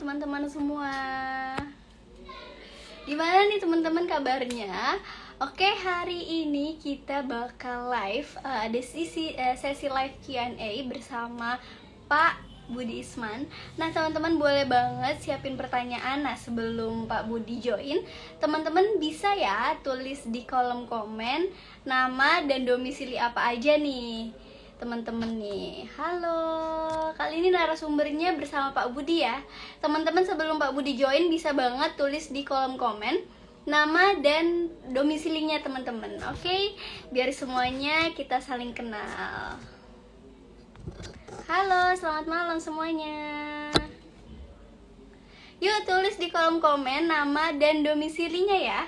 teman-teman semua. Gimana nih teman-teman kabarnya? Oke, hari ini kita bakal live, ada sesi live Q&A bersama Pak Budi Isman. Nah, teman-teman boleh banget siapin pertanyaan. Nah, sebelum Pak Budi join, teman-teman bisa ya tulis di kolom komen nama dan domisili apa aja nih teman-teman nih. Halo, kali ini narasumbernya bersama Pak Budi ya. Teman-teman sebelum Pak Budi join bisa banget tulis di kolom komen nama dan domisilinya teman-teman. Oke, biar semuanya kita saling kenal. Halo, selamat malam semuanya. Yuk tulis di kolom komen nama dan domisilinya ya.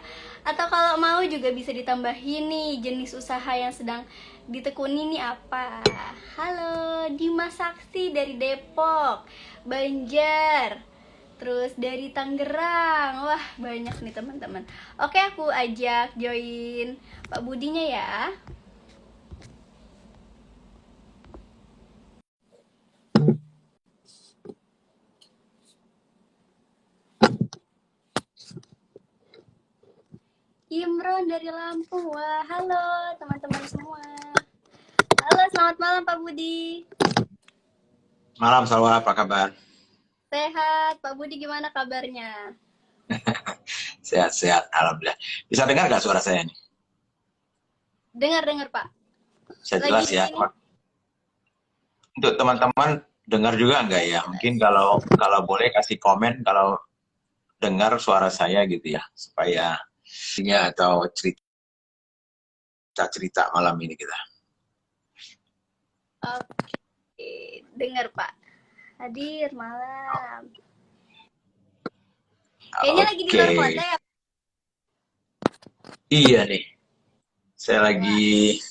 Atau kalau mau juga bisa ditambahin nih jenis usaha yang sedang ditekuni nih apa. Halo, Dimas Sakti dari Depok, Banjar, terus dari Tangerang. Wah, banyak nih teman-teman. Oke, aku ajak join Pak Budinya ya. Imron dari Lampung. Wah, halo teman-teman semua. Halo, selamat malam Pak Budi. Malam, Salwa, apa kabar? Sehat, Pak Budi gimana kabarnya? Sehat-sehat, alhamdulillah. Bisa dengar nggak suara saya nih? Dengar Pak. Saya Lagi jelas ya. ini. Untuk teman-teman dengar juga nggak ya? Mungkin kalau boleh kasih komen kalau dengar suara saya gitu ya, supaya ini atau cerita malam ini kita. Oke, dengar Pak. Hadir malam. Kayaknya lagi di luar kota ya? Iya nih, saya lagi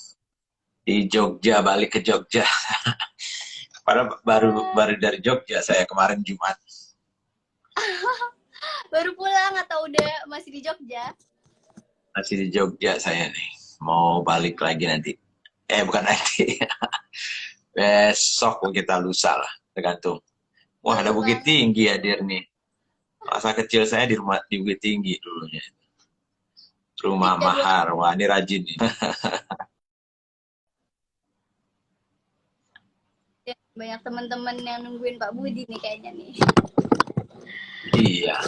di Jogja, balik ke Jogja. Padahal baru dari Jogja saya kemarin Jumat. Baru pulang atau udah masih di Jogja? Masih di Jogja saya nih. Mau balik lagi nanti. Bukan nanti. Besok kita lusa lah, tergantung. Wah, ada Bukit Tinggi hadir nih. Masa kecil saya di Bukit Tinggi dulunya. Rumah mahar. Wah, ini rajin nih. Banyak teman-teman yang nungguin Pak Budi nih kayaknya nih. Iya.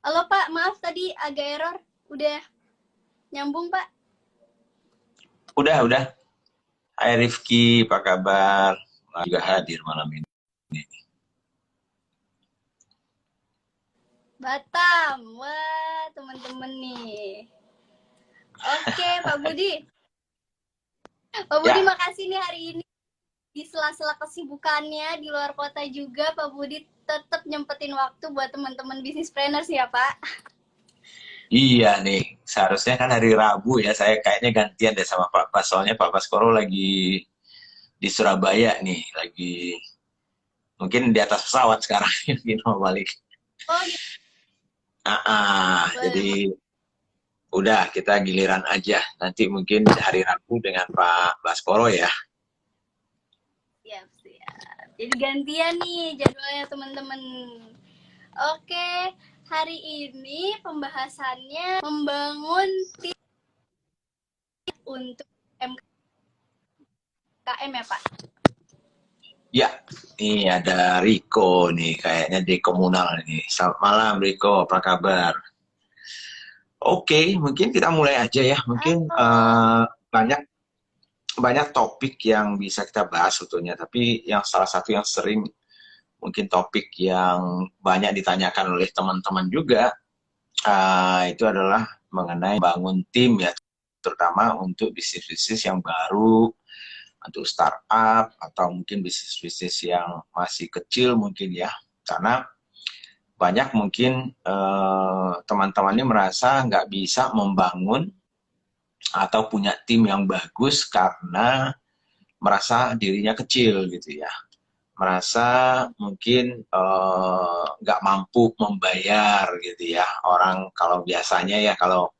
Halo Pak, maaf tadi agak error. Udah nyambung Pak? Udah. Hai Rifki, apa kabar? Juga hadir malam ini. Batam, wah teman-teman nih. Oke Pak Budi. Pak Budi makasih nih hari ini. Di sela-sela kesibukannya di luar kota juga, Pak Budi tetap nyempetin waktu buat teman-teman bisnispreneurs ya Pak. Iya nih, seharusnya kan hari Rabu ya, saya kayaknya gantian deh sama Pak Bas, soalnya Pak Baskoro lagi di Surabaya nih, lagi mungkin di atas pesawat sekarang, mungkin mau balik. Oh gitu. Jadi udah kita giliran aja, nanti mungkin hari Rabu dengan Pak Baskoro ya. Siap. Jadi gantian nih jadwalnya teman-teman. Oke, hari ini pembahasannya membangun tim untuk MKM ya Pak? Ya, ini ada Riko nih, kayaknya di komunal nih. Selamat malam Riko, apa kabar? Oke, mungkin kita mulai aja ya. Mungkin banyak topik yang bisa kita bahas sebetulnya, tapi yang salah satu yang sering mungkin topik yang banyak ditanyakan oleh teman-teman juga itu adalah mengenai bangun tim ya, terutama untuk bisnis-bisnis yang baru, untuk startup atau mungkin bisnis-bisnis yang masih kecil mungkin ya, karena banyak mungkin teman-teman ini merasa nggak bisa membangun atau punya tim yang bagus karena merasa dirinya kecil gitu ya, merasa mungkin nggak mampu membayar gitu ya. Orang kalau biasanya ya, kalau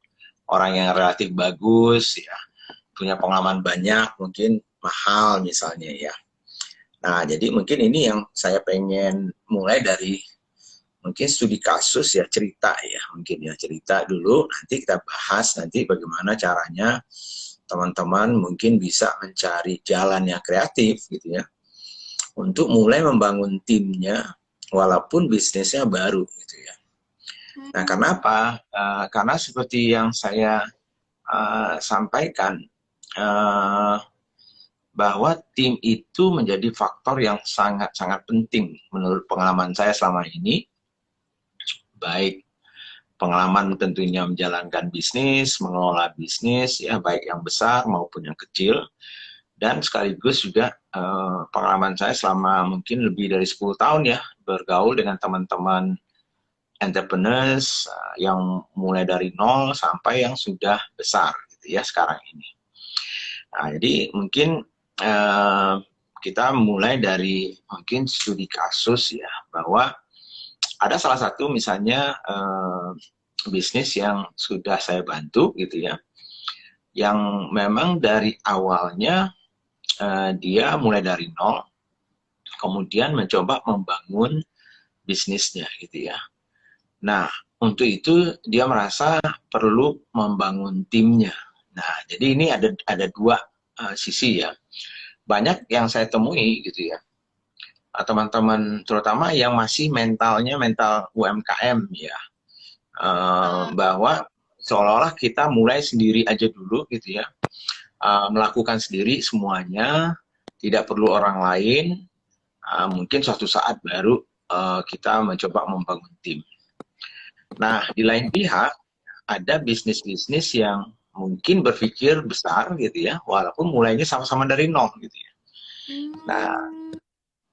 orang yang relatif bagus ya punya pengalaman banyak, mungkin mahal misalnya ya. Nah, jadi mungkin ini yang saya pengen mulai dari mungkin studi kasus ya, cerita ya, mungkin ya cerita dulu, nanti kita bahas nanti bagaimana caranya teman-teman mungkin bisa mencari jalan yang kreatif gitu ya, untuk mulai membangun timnya walaupun bisnisnya baru gitu ya. Nah, kenapa? Karena seperti yang saya sampaikan, uh, bahwa tim itu menjadi faktor yang sangat-sangat penting menurut pengalaman saya selama ini, baik pengalaman tentunya menjalankan bisnis, mengelola bisnis, ya baik yang besar maupun yang kecil, dan sekaligus juga pengalaman saya selama mungkin lebih dari 10 tahun ya, bergaul dengan teman-teman entrepreneurs yang mulai dari nol sampai yang sudah besar gitu ya sekarang ini. Nah, jadi mungkin kita mulai dari mungkin studi kasus ya, bahwa ada salah satu misalnya bisnis yang sudah saya bantu gitu ya, yang memang dari awalnya dia mulai dari nol, kemudian mencoba membangun bisnisnya gitu ya. Nah, untuk itu dia merasa perlu membangun timnya. Nah, jadi ini ada dua sisi ya. Banyak yang saya temui gitu ya, teman-teman terutama yang masih mentalnya mental UMKM ya, bahwa seolah-olah kita mulai sendiri aja dulu gitu ya, melakukan sendiri semuanya, tidak perlu orang lain, mungkin suatu saat baru kita mencoba membangun tim. Nah, di lain pihak, ada bisnis-bisnis yang mungkin berpikir besar gitu ya, walaupun mulainya sama-sama dari nol gitu ya. Nah,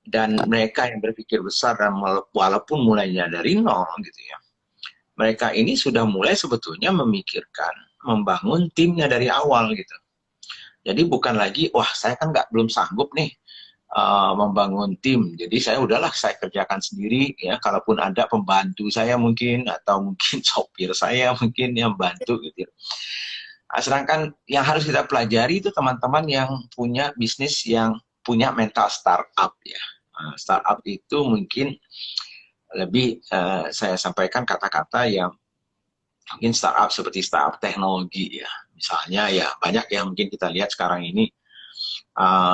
dan mereka yang berpikir besar dan walaupun mulainya dari nol gitu ya, mereka ini sudah mulai sebetulnya memikirkan membangun timnya dari awal gitu. Jadi bukan lagi, wah saya kan belum sanggup nih membangun tim, jadi saya kerjakan sendiri ya, kalaupun ada pembantu saya mungkin, atau mungkin sopir saya mungkin yang bantu gitu ya. Nah, sedangkan yang harus kita pelajari itu teman-teman yang punya bisnis, yang punya mental startup ya. Startup itu mungkin lebih saya sampaikan kata-kata yang mungkin startup seperti startup teknologi ya. Misalnya ya banyak yang mungkin kita lihat sekarang ini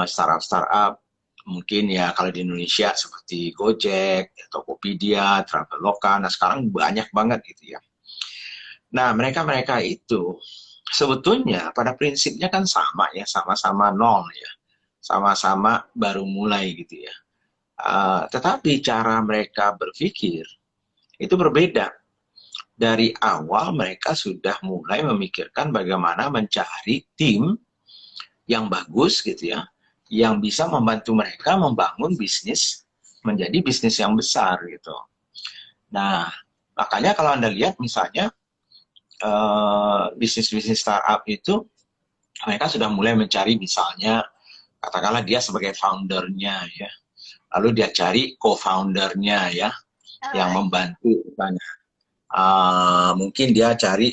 startup mungkin ya, kalau di Indonesia seperti Gojek, Tokopedia, Traveloka, nah sekarang banyak banget gitu ya. Nah, mereka-mereka itu sebetulnya pada prinsipnya kan sama ya, sama-sama nol ya, sama-sama baru mulai gitu ya. Tetapi cara mereka berpikir itu berbeda. Dari awal mereka sudah mulai memikirkan bagaimana mencari tim yang bagus gitu ya, yang bisa membantu mereka membangun bisnis menjadi bisnis yang besar gitu. Nah, makanya kalau Anda lihat misalnya bisnis-bisnis startup itu, mereka sudah mulai mencari misalnya, katakanlah dia sebagai foundernya ya, lalu dia cari co-foundernya ya, yang membantu misalnya. Mungkin dia cari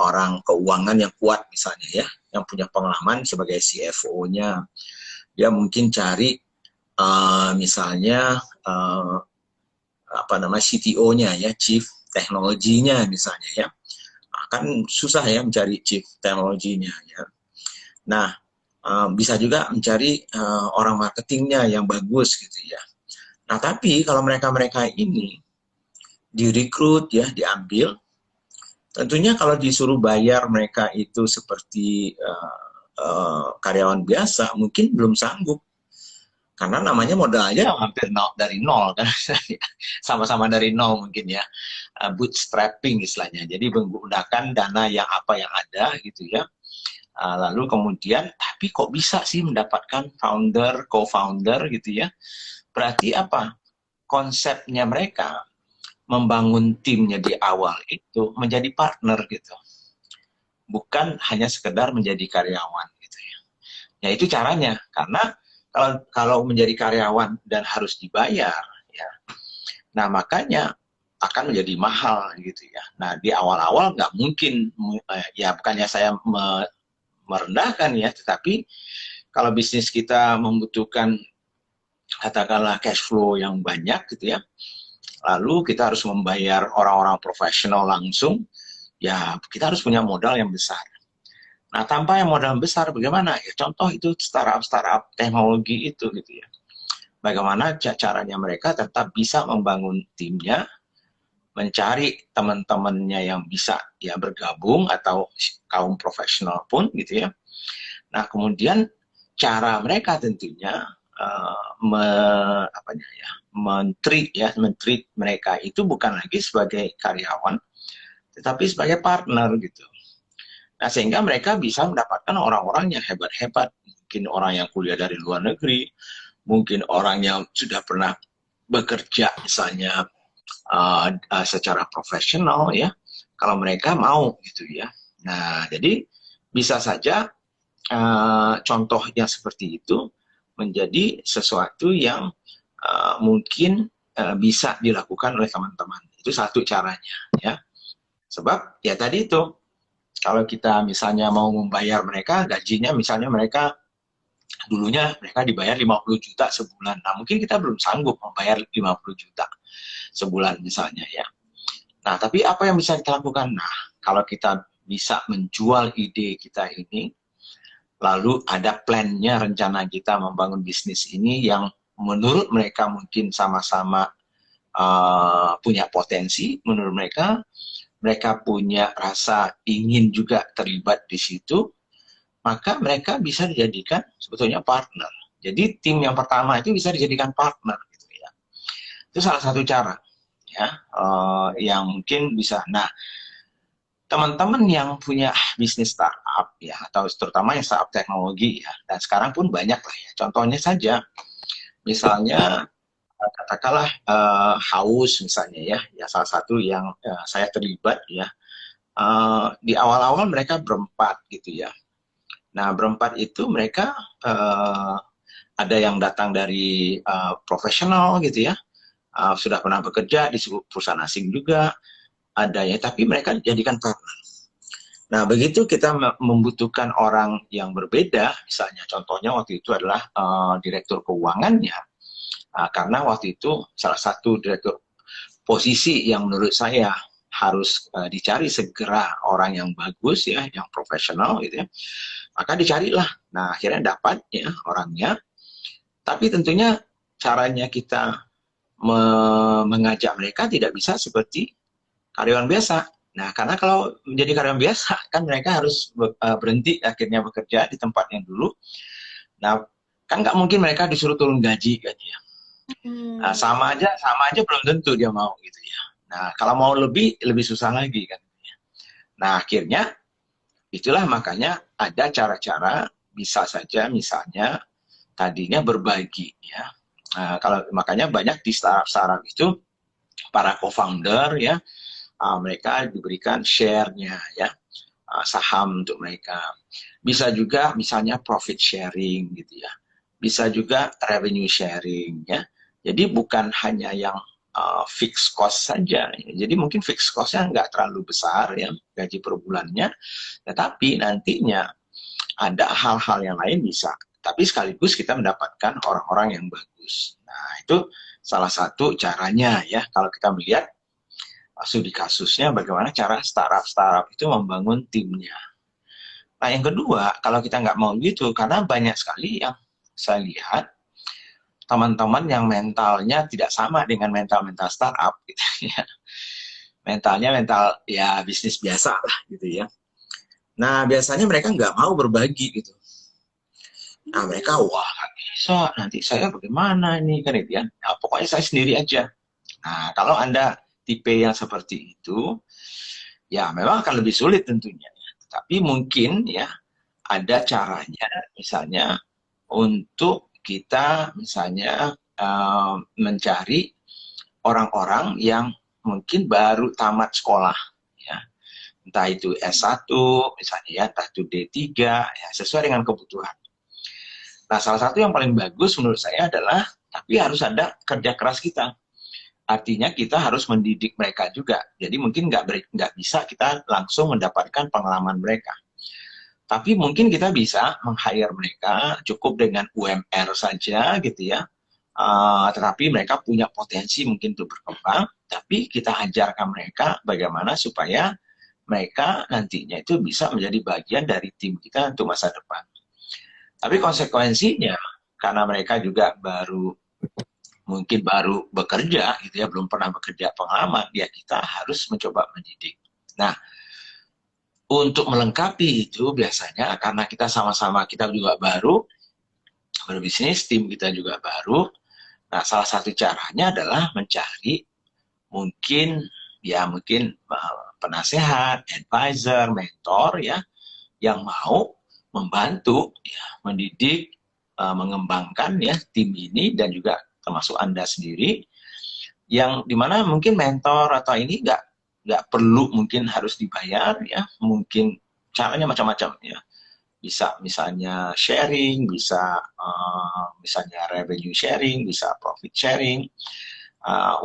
orang keuangan yang kuat misalnya ya, yang punya pengalaman sebagai CFO-nya. Dia mungkin cari misalnya CTO-nya ya, Chief Teknologinya misalnya ya. Kan susah ya mencari Chief Teknologinya ya. Nah, bisa juga mencari orang marketingnya yang bagus gitu ya. Nah, tapi kalau mereka-mereka ini direkrut ya, diambil, tentunya kalau disuruh bayar mereka itu seperti karyawan biasa, mungkin belum sanggup. Karena namanya modalnya hampir dari nol kan, sama-sama dari nol mungkin ya, bootstrapping istilahnya. Jadi menggunakan dana yang ada gitu ya. Lalu kemudian, tapi kok bisa sih mendapatkan founder, co-founder gitu ya? Berarti apa? Konsepnya mereka membangun timnya di awal itu menjadi partner gitu, bukan hanya sekedar menjadi karyawan gitu ya. Ya itu caranya, karena kalau menjadi karyawan dan harus dibayar ya, nah makanya akan menjadi mahal gitu ya. Nah di awal-awal nggak mungkin ya, bukannya saya merendahkan ya, tetapi kalau bisnis kita membutuhkan katakanlah cash flow yang banyak gitu ya, lalu kita harus membayar orang-orang profesional langsung, ya kita harus punya modal yang besar. Nah, tanpa yang modal besar bagaimana? Ya contoh itu startup teknologi itu gitu ya. Bagaimana caranya mereka tetap bisa membangun timnya, mencari teman-temannya yang bisa ya bergabung atau kaum profesional pun gitu ya. Nah, kemudian cara mereka tentunya mentreat mereka itu bukan lagi sebagai karyawan, tetapi sebagai partner gitu. Nah, sehingga mereka bisa mendapatkan orang-orang yang hebat-hebat, mungkin orang yang kuliah dari luar negeri, mungkin orang yang sudah pernah bekerja misalnya secara profesional ya, kalau mereka mau gitu ya. Nah, jadi bisa saja contoh yang seperti itu menjadi sesuatu yang mungkin bisa dilakukan oleh teman-teman. Itu satu caranya ya. Sebab ya tadi itu, kalau kita misalnya mau membayar mereka gajinya, misalnya mereka dulunya mereka dibayar 50 juta sebulan. Nah, mungkin kita belum sanggup membayar 50 juta sebulan misalnya ya. Nah, tapi apa yang bisa kita lakukan? Nah, kalau kita bisa menjual ide kita ini, lalu ada plan-nya, rencana kita membangun bisnis ini yang menurut mereka mungkin sama-sama punya potensi, menurut mereka punya rasa ingin juga terlibat di situ, maka mereka bisa dijadikan sebetulnya partner. Jadi tim yang pertama itu bisa dijadikan partner gitu ya. Itu salah satu cara ya, yang mungkin bisa. Nah, teman-teman yang punya bisnis startup ya, atau terutama yang startup teknologi ya, dan sekarang pun banyak lah ya. Contohnya saja, misalnya katakanlah Haus misalnya ya salah satu yang saya terlibat ya. Di awal-awal mereka berempat gitu ya. Nah, berempat itu mereka ada yang datang dari profesional gitu ya, sudah pernah bekerja di perusahaan asing juga, ada ya, tapi mereka dijadikan partner. Nah, begitu kita membutuhkan orang yang berbeda, misalnya contohnya waktu itu adalah direktur keuangannya, karena waktu itu salah satu direktur posisi yang menurut saya harus dicari segera orang yang bagus ya, yang profesional gitu ya, maka dicarilah. Nah, akhirnya dapat ya orangnya, tapi tentunya caranya kita mengajak mereka tidak bisa seperti karyawan biasa. Nah, karena kalau menjadi karyawan biasa, kan mereka harus berhenti akhirnya bekerja di tempat yang dulu. Nah, kan nggak mungkin mereka disuruh turun gaji kan ya. Nah, sama aja belum tentu dia mau gitu ya. Nah, kalau mau lebih susah lagi kan. Nah, akhirnya itulah makanya ada cara-cara, bisa saja misalnya tadinya berbagi ya. Nah, kalau makanya banyak di startup itu para co-founder ya, mereka diberikan share-nya ya, saham untuk mereka. Bisa juga misalnya profit sharing gitu ya. Bisa juga revenue sharing ya. Jadi bukan hanya yang fixed cost saja. Jadi mungkin fixed cost-nya nggak terlalu besar ya, gaji per bulannya, tetapi nantinya ada hal-hal yang lain bisa. Tapi sekaligus kita mendapatkan orang-orang yang bagus. Nah, itu salah satu caranya ya, kalau kita melihat studi kasusnya bagaimana cara startup itu membangun timnya. Nah, yang kedua, kalau kita nggak mau gitu, karena banyak sekali yang saya lihat teman-teman yang mentalnya tidak sama dengan mental-mental startup gitu ya. Mentalnya mental ya bisnis biasa lah gitu ya. Nah, biasanya mereka nggak mau berbagi gitu. Nah, mereka, wah nggak bisa, nanti saya bagaimana ini kan itu ya. Nah, pokoknya saya sendiri aja. Nah, kalau Anda tipe yang seperti itu, ya memang akan lebih sulit tentunya. Tapi mungkin ya ada caranya, misalnya untuk kita misalnya mencari orang-orang yang mungkin baru tamat sekolah ya. Entah itu S1 misalnya ya, entah itu D3 ya, sesuai dengan kebutuhan. Nah, salah satu yang paling bagus menurut saya adalah, tapi harus ada kerja keras kita. Artinya kita harus mendidik mereka juga. Jadi mungkin nggak bisa kita langsung mendapatkan pengalaman mereka. Tapi mungkin kita bisa meng-hire mereka cukup dengan UMR saja gitu ya. Tetapi mereka punya potensi mungkin untuk berkembang, tapi kita ajarkan mereka bagaimana supaya mereka nantinya itu bisa menjadi bagian dari tim kita untuk masa depan. Tapi konsekuensinya, karena mereka juga mungkin baru bekerja gitu ya, belum pernah bekerja pengalaman, ya kita harus mencoba mendidik. Nah, untuk melengkapi itu biasanya karena kita sama-sama kita juga baru berbisnis, tim kita juga baru. Nah, salah satu caranya adalah mencari mungkin penasehat, advisor, mentor ya yang mau membantu ya, mendidik, mengembangkan ya tim ini dan juga termasuk Anda sendiri yang dimana mungkin mentor atau ini nggak perlu mungkin harus dibayar ya, mungkin caranya macam-macam ya, bisa misalnya sharing, bisa misalnya revenue sharing, bisa profit sharing,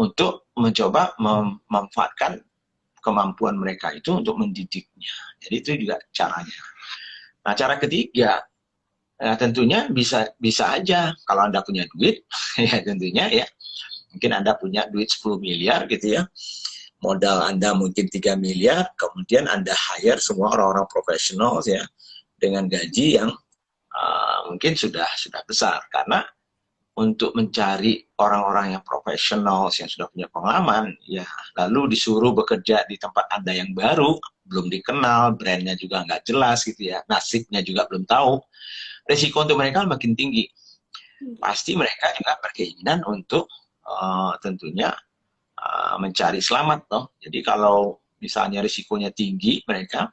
untuk mencoba memanfaatkan kemampuan mereka itu untuk mendidiknya. Jadi itu juga caranya. Nah, cara ketiga tentunya bisa aja kalau Anda punya duit ya tentunya ya, mungkin Anda punya duit 10 miliar gitu ya, modal Anda mungkin 3 miliar, kemudian Anda hire semua orang-orang profesional ya dengan gaji yang mungkin sudah besar. Karena untuk mencari orang-orang yang profesional yang sudah punya pengalaman ya, lalu disuruh bekerja di tempat Anda yang baru, belum dikenal, brandnya juga nggak jelas gitu ya, nasibnya juga belum tahu, resiko untuk mereka makin tinggi. Pasti mereka juga berkeinginan untuk tentunya mencari selamat toh. Jadi kalau misalnya risikonya tinggi, mereka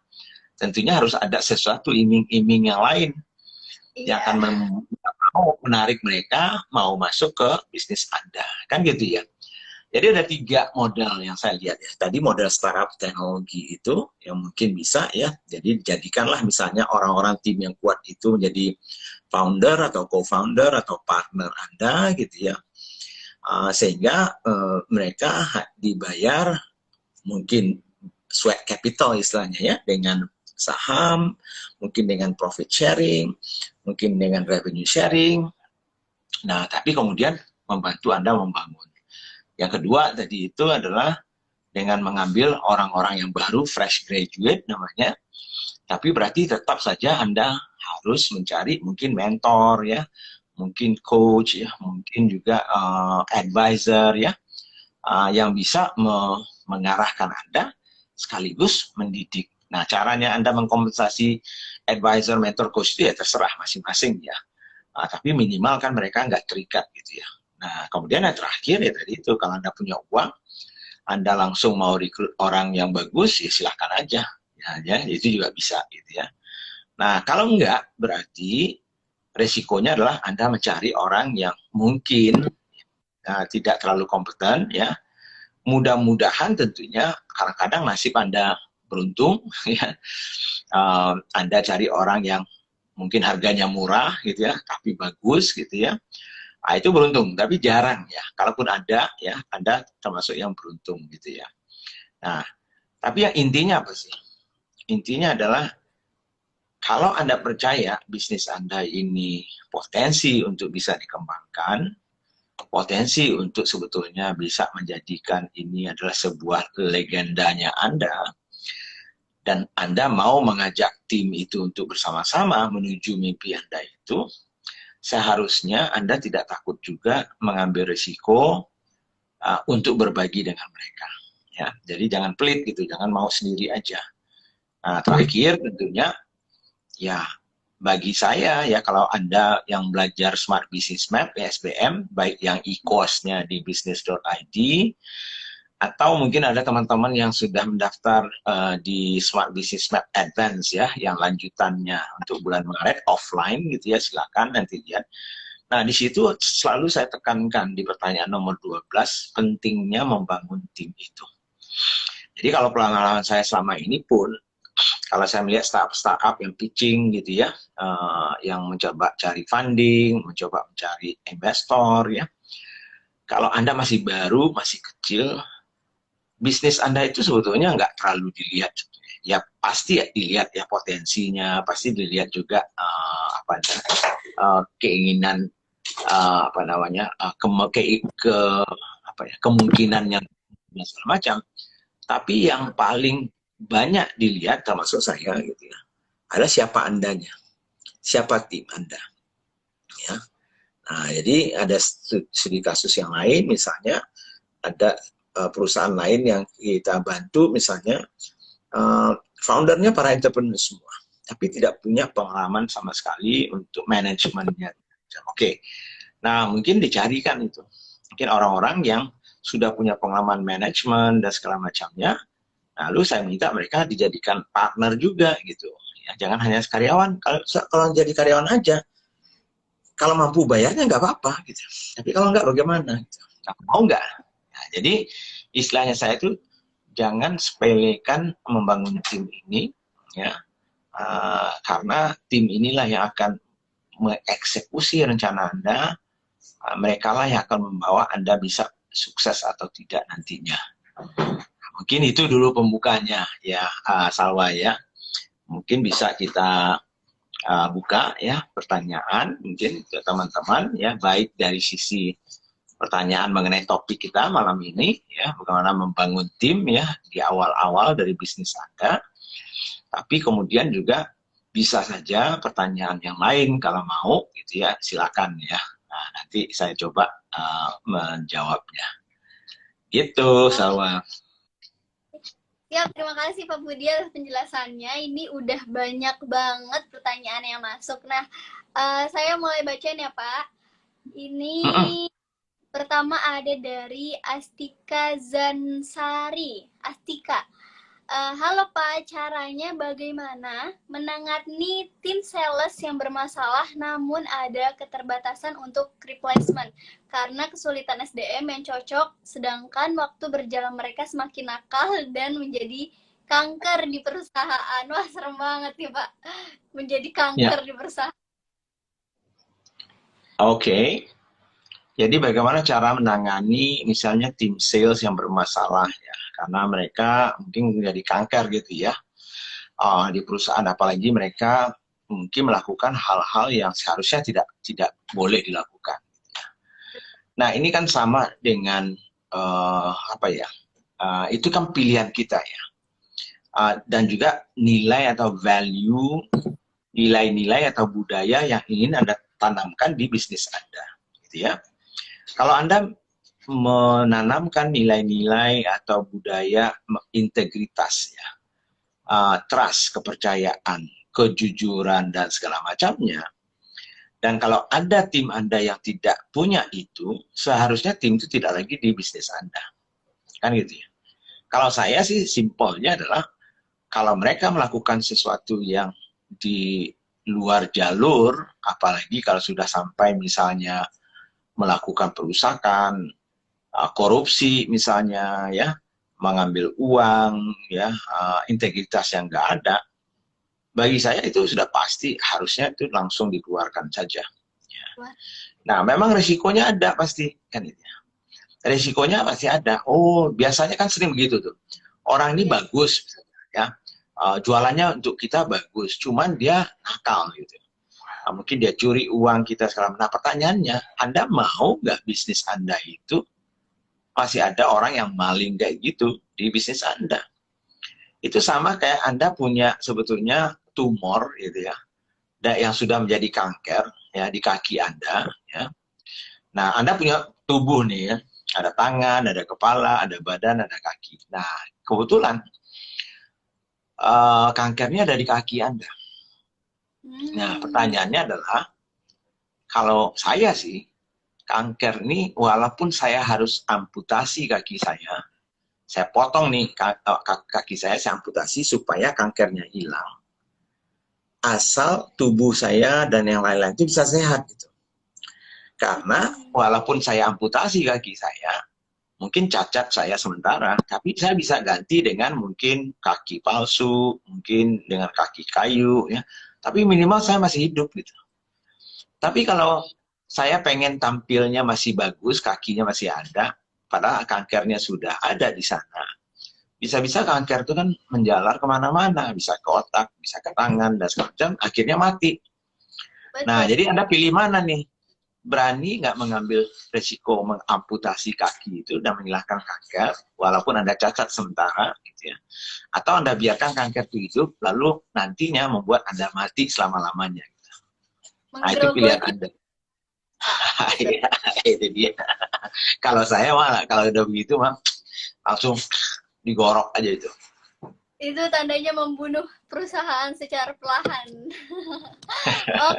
tentunya harus ada sesuatu iming-iming yang lain yang akan mau menarik mereka mau masuk ke bisnis Anda, kan gitu ya. Jadi ada 3 modal yang saya lihat ya. Tadi modal startup teknologi itu yang mungkin bisa ya. Jadi jadikanlah misalnya orang-orang tim yang kuat itu menjadi founder atau co-founder atau partner Anda gitu ya. Sehingga mereka dibayar mungkin sweat capital istilahnya ya, dengan saham, mungkin dengan profit sharing, mungkin dengan revenue sharing. Nah, tapi kemudian membantu Anda membangun. Yang kedua tadi itu adalah dengan mengambil orang-orang yang baru, fresh graduate namanya, tapi berarti tetap saja Anda harus mencari mungkin mentor ya, mungkin coach ya, mungkin juga advisor ya, yang bisa mengarahkan Anda sekaligus mendidik. Nah, caranya Anda mengkompensasi advisor, mentor, coach itu ya terserah masing-masing ya. Tapi minimal kan mereka nggak terikat gitu ya. Nah, kemudian yang terakhir ya tadi itu, kalau Anda punya uang, Anda langsung mau rekrut orang yang bagus, ya silahkan aja. Ya, itu juga bisa gitu ya. Nah, kalau enggak, berarti resikonya adalah Anda mencari orang yang mungkin tidak terlalu kompeten ya. Mudah-mudahan tentunya kadang-kadang nasib Anda beruntung ya. Anda cari orang yang mungkin harganya murah gitu ya, tapi bagus gitu ya. Itu beruntung, tapi jarang ya. Kalaupun ada ya, Anda termasuk yang beruntung gitu ya. Nah, tapi yang intinya apa sih? Intinya adalah kalau Anda percaya bisnis Anda ini potensi untuk bisa dikembangkan, potensi untuk sebetulnya bisa menjadikan ini adalah sebuah legendanya Anda, dan Anda mau mengajak tim itu untuk bersama-sama menuju mimpi Anda itu, seharusnya Anda tidak takut juga mengambil risiko untuk berbagi dengan mereka. Ya, jadi jangan pelit gitu, jangan mau sendiri aja. Nah, terakhir tentunya ya bagi saya ya, kalau Anda yang belajar Smart Business Map SBM, baik yang e-course-nya di business.id atau mungkin ada teman-teman yang sudah mendaftar di Smart Business Map Advance ya, yang lanjutannya untuk bulan Maret offline gitu ya, silakan nanti lihat. Nah, di situ selalu saya tekankan di pertanyaan nomor 12, pentingnya membangun tim itu. Jadi kalau pengalaman saya selama ini pun, kalau saya melihat startup yang pitching gitu ya, yang mencoba cari funding, mencoba mencari investor ya, kalau Anda masih baru, masih kecil, bisnis Anda itu sebetulnya nggak terlalu dilihat. ya pasti ya dilihat ya potensinya, pasti dilihat juga keinginan apa namanya apa ya, kemungkinan yang segala macam. Tapi yang paling banyak dilihat termasuk saya gitu ya, adalah siapa andanya, siapa tim anda ya. Nah, jadi ada studi kasus yang lain, misalnya ada perusahaan lain yang kita bantu, misalnya foundernya para entrepreneur semua, tapi tidak punya pengalaman sama sekali untuk manajemennya. Oke, nah mungkin dicarikan itu, mungkin orang-orang yang sudah punya pengalaman manajemen dan segala macamnya. Lalu saya minta mereka dijadikan partner juga gitu. Ya, jangan hanya karyawan. Kalau jadi karyawan aja, kalau mampu bayarnya nggak apa-apa gitu. Tapi kalau nggak bagaimana? Gitu. Mau nggak? Nah, jadi istilahnya saya itu jangan sepelekan membangun tim ini, ya, karena tim inilah yang akan mengeksekusi rencana Anda. Mereka lah yang akan membawa Anda bisa sukses atau tidak nantinya. Mungkin itu dulu pembukanya ya, Salwa ya. Mungkin bisa kita buka ya pertanyaan mungkin ke teman-teman ya, baik dari sisi pertanyaan mengenai topik kita malam ini ya, bagaimana membangun tim ya di awal-awal dari bisnis Anda. Tapi kemudian juga bisa saja pertanyaan yang lain kalau mau gitu ya, silakan ya. Nah, nanti saya coba menjawabnya. Gitu, Salwa. Siap, terima kasih Pak Budi atas penjelasannya. Ini udah banyak banget pertanyaan yang masuk. Nah, saya mulai bacain ya Pak. Ini pertama ada dari Astika Zansari. Astika. Halo Pak, caranya bagaimana menangani tim sales yang bermasalah namun ada keterbatasan untuk replacement karena kesulitan SDM yang cocok, sedangkan waktu berjalan mereka semakin nakal dan menjadi kanker di perusahaan. Wah, serem banget nih Pak, menjadi kanker di perusahaan. Oke. Jadi bagaimana cara menangani misalnya tim sales yang bermasalah ya, karena mereka mungkin menjadi kanker gitu ya di perusahaan, apalagi mereka mungkin melakukan hal-hal yang seharusnya tidak boleh dilakukan. Nah ini kan sama dengan itu kan pilihan kita ya, dan juga nilai atau value, nilai-nilai atau budaya yang ingin Anda tanamkan di bisnis Anda, gitu ya. Kalau Anda menanamkan nilai-nilai atau budaya integritas, ya, trust, kepercayaan, kejujuran, dan segala macamnya, dan kalau ada tim Anda yang tidak punya itu, seharusnya tim itu tidak lagi di bisnis Anda. Kan gitu ya. Kalau saya sih simpelnya adalah, kalau mereka melakukan sesuatu yang di luar jalur, apalagi kalau sudah sampai misalnya melakukan perusakan, korupsi misalnya ya, mengambil uang ya, integritas yang nggak ada, bagi saya itu sudah pasti harusnya itu langsung dikeluarkan saja ya. Nah memang resikonya ada pasti kan itu ya. Resikonya pasti ada. Oh biasanya kan sering begitu tuh, orang ini bagus ya, jualannya untuk kita bagus, cuman dia nakal gitu. Mungkin dia curi uang kita sekarang. Nah pertanyaannya, Anda mau nggak bisnis Anda itu masih ada orang yang maling kayak gitu di bisnis Anda? Itu sama kayak Anda punya sebetulnya tumor gitu ya, yang sudah menjadi kanker ya di kaki Anda ya. Nah Anda punya tubuh nih ya, ada tangan, ada kepala, ada badan, ada kaki. Nah kebetulan kankernya ada di kaki Anda. Nah pertanyaannya adalah, kalau saya sih, kanker nih walaupun saya harus amputasi kaki saya potong nih kaki saya amputasi supaya kankernya hilang. Asal tubuh saya dan yang lain-lain itu bisa sehat gitu. Karena walaupun saya amputasi kaki saya, mungkin cacat saya sementara, tapi saya bisa ganti dengan mungkin kaki palsu, mungkin dengan kaki kayu ya. Tapi minimal saya masih hidup gitu. Tapi kalau saya pengen tampilnya masih bagus, kakinya masih ada, padahal kankernya sudah ada di sana, Bisa-bisa kanker itu kan menjalar kemana-mana, bisa ke otak, bisa ke tangan, dan segala macam, akhirnya mati. Nah, Betul. jadi Anda pilih mana nih? Berani nggak mengambil resiko mengamputasi kaki itu dan menghilangkan kanker, walaupun Anda cacat sementara, gitu ya. Atau Anda biarkan kanker itu hidup, lalu nantinya membuat Anda mati selama-lamanya. Nah, itu pilihan Menggerogoti Anda. Pak gitu. Ya, itu dia. Kalau saya mah, kalau udah begitu mah, langsung digorok aja itu. Itu tandanya membunuh perusahaan secara perlahan. Oh,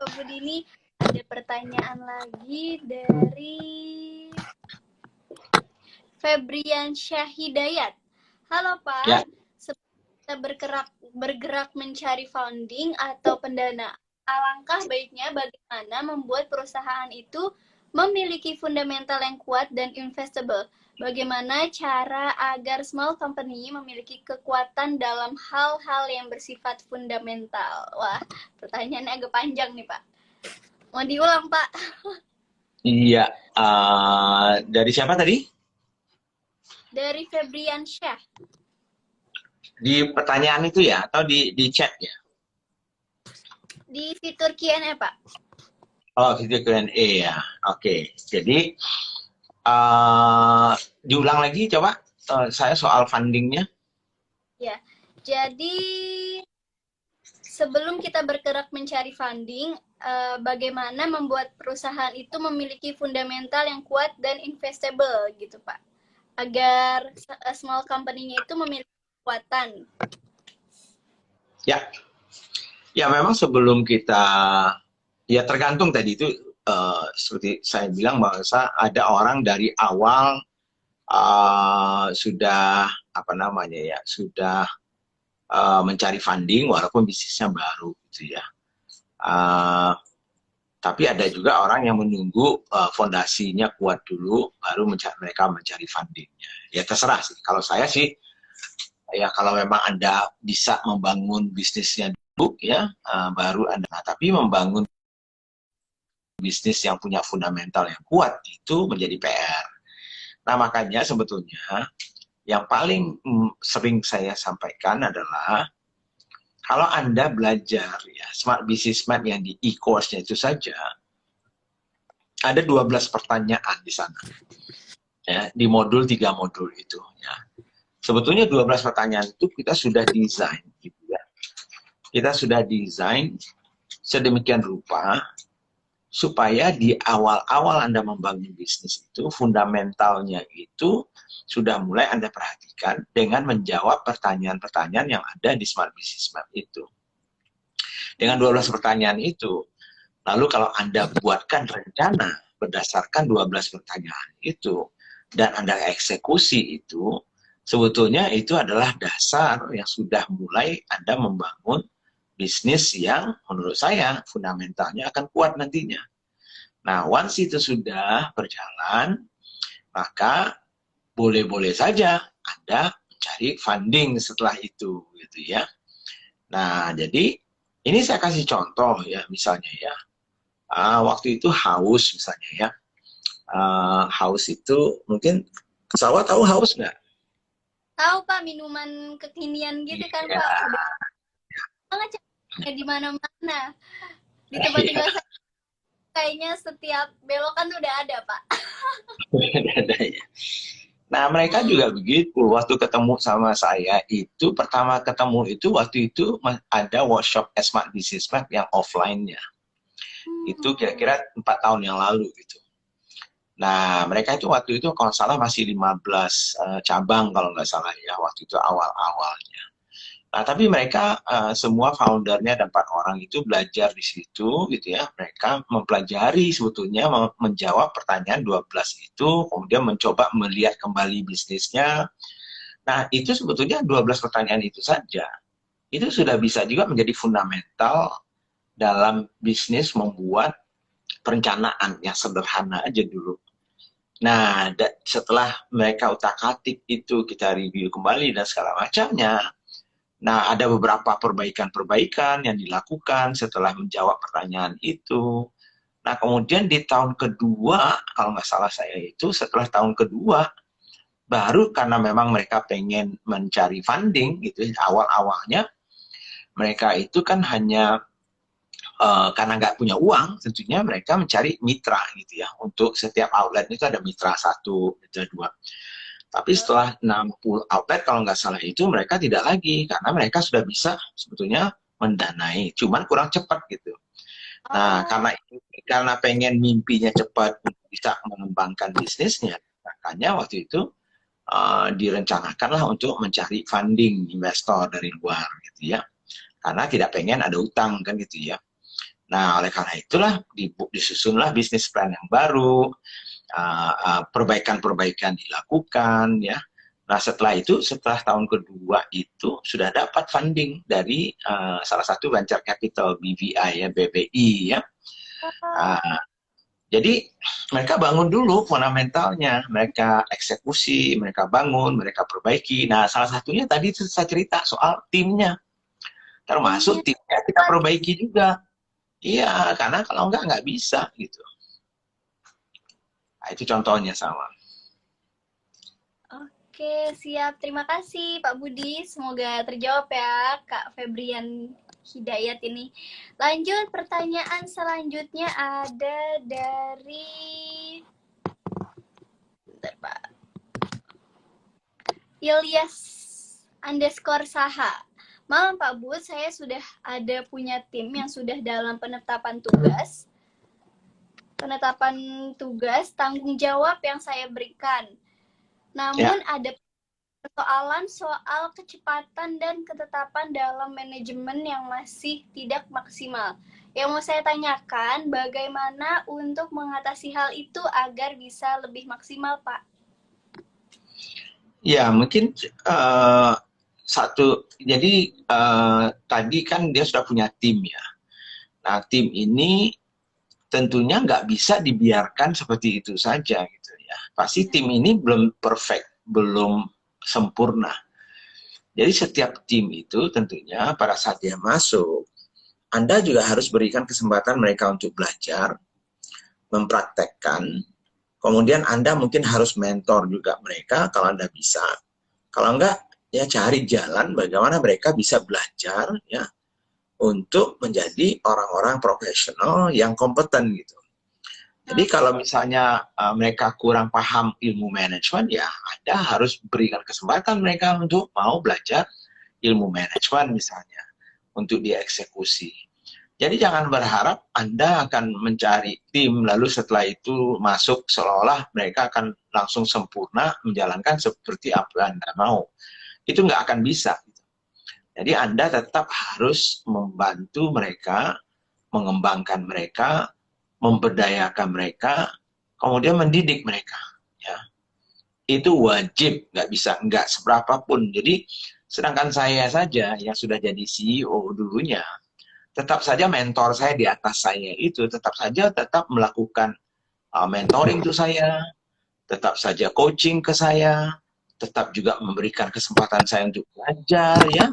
Pak Budi, ini ada pertanyaan lagi dari Febrian Syahidayat. Halo Ya, Pak, kita bergerak mencari funding atau pendana. Alangkah baiknya bagaimana membuat perusahaan itu memiliki fundamental yang kuat dan investable. Bagaimana cara agar small company memiliki kekuatan dalam hal-hal yang bersifat fundamental? Wah, pertanyaannya agak panjang nih Pak. Mau diulang Pak? iya. Dari siapa tadi? Dari Febrian Syah. Di pertanyaan itu ya, atau di chat ya? Di fitur Q&A Pak. Oh, video Q&A ya. Oke, jadi diulang lagi coba. Saya soal fundingnya. Ya, jadi sebelum kita bergerak mencari funding, bagaimana membuat perusahaan itu memiliki fundamental yang kuat dan investable gitu Pak, agar small company-nya itu memiliki kekuatan. Ya, ya memang sebelum kita, ya tergantung tadi itu, seperti saya bilang bahwa ada orang dari awal sudah apa namanya ya, sudah mencari funding walaupun bisnisnya baru gitu ya. Uh, tapi ada juga orang yang menunggu fondasinya kuat dulu, baru mereka mencari fundingnya. Ya terserah sih. Kalau saya sih, ya kalau memang Anda bisa membangun bisnisnya dulu, ya baru Anda. Nah, tapi membangun bisnis yang punya fundamental yang kuat itu menjadi PR. Nah, makanya sebetulnya yang paling sering saya sampaikan adalah kalau Anda belajar ya Smart Business Map yang di e-course-nya itu saja, ada 12 pertanyaan di sana. Ya, di modul 3 modul itu ya. Sebetulnya 12 pertanyaan itu kita sudah desain gitu ya. Kita sudah desain sedemikian rupa supaya di awal-awal Anda membangun bisnis itu fundamentalnya itu sudah mulai Anda perhatikan dengan menjawab pertanyaan-pertanyaan yang ada di Smart Business Map itu. Dengan 12 pertanyaan itu, lalu kalau Anda buatkan rencana berdasarkan 12 pertanyaan itu dan Anda eksekusi itu, sebetulnya itu adalah dasar yang sudah mulai Anda membangun bisnis yang menurut saya fundamentalnya akan kuat nantinya. Nah, once itu sudah berjalan, maka boleh-boleh saja Anda mencari funding setelah itu, gitu ya. Nah, jadi ini saya kasih contoh ya, misalnya ya, waktu itu Haus misalnya ya, Haus itu mungkin pesawat tahu Haus nggak? Tahu Pak, minuman kekinian gitu kan Iya, Pak, udah banget di mana-mana. Di tempat iya. tinggal saya kayaknya setiap belokan tuh udah ada Pak. Nah, mereka juga begitu. Waktu ketemu sama saya itu, pertama ketemu itu, waktu itu ada workshop Smart Business Map yang offline-nya. Itu kira-kira 4 tahun yang lalu gitu. Nah, mereka itu waktu itu kalau salah masih 15 cabang kalau nggak salah ya, waktu itu awal-awalnya. Nah, tapi mereka semua foundernya dan 4 orang itu belajar di situ gitu ya. Mereka mempelajari sebetulnya menjawab pertanyaan 12 itu, kemudian mencoba melihat kembali bisnisnya. Nah, itu sebetulnya 12 pertanyaan itu saja. Itu sudah bisa juga menjadi fundamental dalam bisnis membuat perencanaan yang sederhana aja dulu. Nah, setelah mereka utak-atik itu kita review kembali dan segala macamnya. Nah, ada beberapa perbaikan-perbaikan yang dilakukan setelah menjawab pertanyaan itu. Nah, kemudian di tahun kedua, kalau nggak salah saya itu, setelah tahun kedua, baru karena memang mereka pengen mencari funding gitu ya. Awal-awalnya mereka itu kan hanya karena nggak punya uang, tentunya mereka mencari mitra gitu ya. Untuk setiap outlet itu ada mitra 1, mitra 2. Tapi setelah 60 outlet kalau nggak salah itu mereka tidak lagi, karena mereka sudah bisa sebetulnya mendanai, cuman kurang cepat gitu. Nah, Oh, karena pengen mimpinya cepat untuk bisa mengembangkan bisnisnya, makanya waktu itu direncanakanlah untuk mencari funding investor dari luar gitu ya. Karena tidak pengen ada utang kan gitu ya. Nah, oleh karena itulah disusunlah bisnis plan yang baru, perbaikan-perbaikan dilakukan ya. Nah, setelah itu, setelah tahun kedua itu sudah dapat funding dari salah satu venture capital BVI ya, BBI ya. Uh, jadi mereka bangun dulu fundamentalnya, mereka eksekusi, mereka bangun, mereka perbaiki. Nah, salah satunya tadi saya cerita soal timnya, timnya termasuk timnya kita kuat. perbaiki juga. Iya, karena kalau nggak bisa gitu. Nah, itu contohnya sama. Oke, siap. Terima kasih Pak Budi. Semoga terjawab ya Kak Febrian Hidayat ini. Lanjut pertanyaan selanjutnya ada dari bentar, Pak. Ilyas underscore Saha. Malam Pak Bud, saya sudah ada punya tim yang sudah dalam penetapan tugas tanggung jawab yang saya berikan. Namun Ya, ada persoalan soal kecepatan dan ketetapan dalam manajemen yang masih tidak maksimal. Yang mau saya tanyakan, bagaimana untuk mengatasi hal itu agar bisa lebih maksimal, Pak? ya mungkin jadi tadi kan dia sudah punya tim ya. Nah, tim ini tentunya nggak bisa dibiarkan seperti itu saja gitu ya. Pasti tim ini belum perfect, belum sempurna. Jadi setiap tim itu tentunya pada saat dia masuk, Anda juga harus berikan kesempatan mereka untuk belajar, mempraktekkan. Kemudian Anda mungkin harus mentor juga mereka kalau Anda bisa. Kalau enggak, ya cari jalan bagaimana mereka bisa belajar ya untuk menjadi orang-orang profesional yang kompeten gitu. Jadi kalau misalnya mereka kurang paham ilmu manajemen, ya Anda harus berikan kesempatan mereka untuk mau belajar ilmu manajemen misalnya, untuk dieksekusi. Jadi jangan berharap Anda akan mencari tim, lalu setelah itu masuk seolah-olah mereka akan langsung sempurna menjalankan seperti apa Anda mau. Itu nggak akan bisa. Jadi Anda tetap harus membantu mereka, mengembangkan mereka, memberdayakan mereka, kemudian mendidik mereka. Ya, itu wajib, nggak bisa nggak seberapa pun. Jadi sedangkan saya saja yang sudah jadi CEO dulunya, tetap saja mentor saya di atas saya itu tetap melakukan mentoring itu saya, tetap saja coaching ke saya, tetap juga memberikan kesempatan saya untuk belajar ya.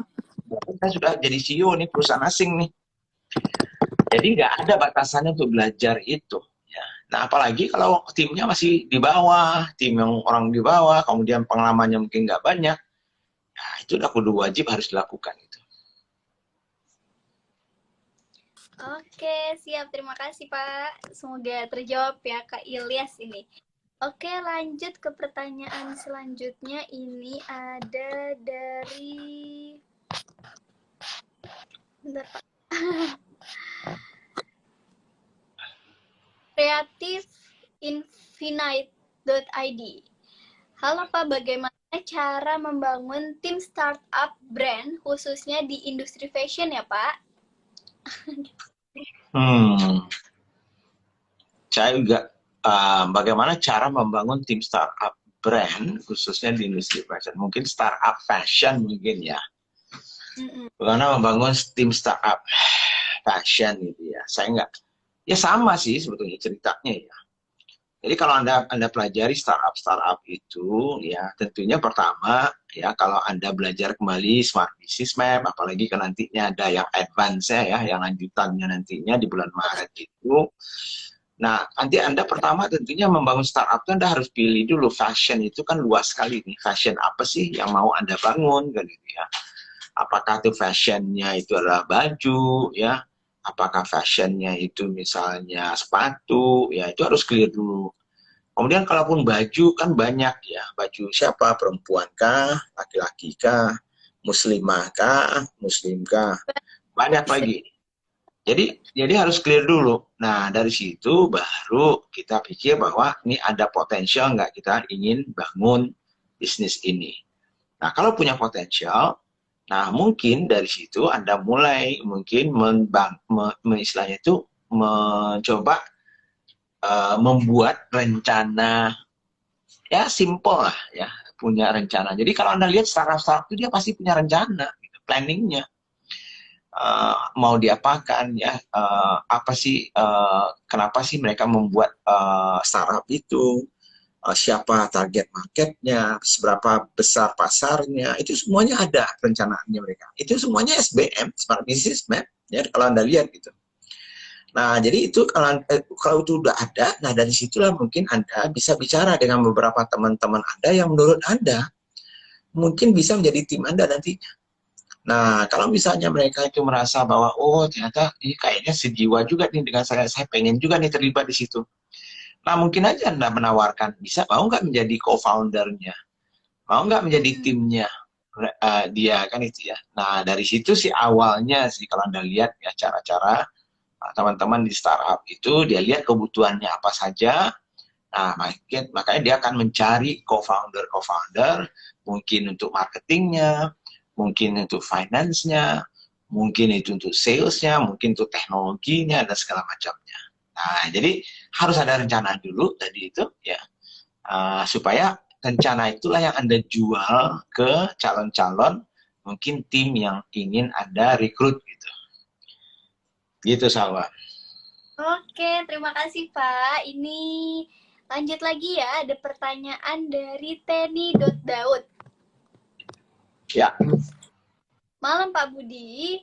Saya sudah jadi CEO nih perusahaan asing nih. Jadi nggak ada batasannya untuk belajar itu. Ya. Nah, apalagi kalau timnya masih di bawah, tim yang orang di bawah, kemudian pengalamannya mungkin nggak banyak, ya itu udah kudu wajib harus dilakukan itu. Oke, siap. Terima kasih, Pak. Semoga terjawab ya, Kak Ilyas ini. Oke, lanjut ke pertanyaan selanjutnya. Ini ada dari bentar, Pak. creativeinfinite.id. Halo Pak, bagaimana cara membangun tim startup brand khususnya di industri fashion ya Pak? Saya juga bagaimana cara membangun tim startup brand khususnya di industri fashion. Mungkin startup fashion mungkin ya. Bagaimana membangun tim startup fashion gitu ya. Saya nggak, ya sama sih sebetulnya ceritanya ya. Jadi kalau Anda pelajari startup itu, ya tentunya pertama ya kalau Anda belajar kembali Smart Business Map, apalagi kan nantinya ada yang advance ya, yang lanjutannya nantinya di bulan Maret itu, Nah, nanti Anda pertama tentunya membangun startup itu Anda harus pilih dulu fashion itu kan luas sekali nih. Fashion apa sih yang mau Anda bangun kan gitu ya. Apakah itu fashionnya itu adalah baju ya, apakah fashionnya itu misalnya sepatu ya, itu harus clear dulu. Kemudian kalaupun baju kan banyak ya, baju siapa, perempuan kah, laki-laki kah, muslimah kah, muslim kah, banyak lagi. Jadi harus clear dulu. Nah, dari situ baru kita pikir bahwa ini ada potensial nggak kita ingin bangun bisnis ini. Nah, kalau punya potensial, nah mungkin dari situ Anda mulai mungkin istilahnya itu mencoba membuat rencana ya simple lah ya, punya rencana. Jadi kalau Anda lihat startup itu dia pasti punya rencana, gitu, planningnya. Mau diapakan ya, apa sih, kenapa sih mereka membuat startup itu, siapa target marketnya, seberapa besar pasarnya, itu semuanya ada rencanaannya mereka. Itu semuanya SBM, Smart Business Map, ya kalau Anda lihat gitu. Nah, jadi itu kalau itu udah ada, nah dari situlah mungkin Anda bisa bicara dengan beberapa teman-teman Anda yang menurut Anda mungkin bisa menjadi tim Anda nanti. Nah, kalau misalnya mereka itu merasa bahwa, oh ternyata ini kayaknya sejiwa juga nih dengan saya pengen juga nih terlibat di situ. Nah, mungkin aja Anda menawarkan, bisa mau nggak menjadi co-foundernya? Mau nggak menjadi timnya dia kan itu ya. Nah, dari situ sih awalnya sih kalau Anda lihat ya cara-cara teman-teman di startup itu, dia lihat kebutuhannya apa saja. Nah, makanya dia akan mencari co-founder, mungkin untuk marketingnya, mungkin untuk finance-nya, mungkin itu untuk sales-nya, mungkin untuk teknologinya, dan segala macamnya. Nah, jadi harus ada rencana dulu tadi itu, ya, supaya rencana itulah yang Anda jual ke calon-calon, mungkin tim yang ingin Anda rekrut gitu. Gitu, Salwa. Oke, terima kasih Pak. Ini lanjut lagi ya, ada pertanyaan dari Teni.Daud. Ya. Malam Pak Budi,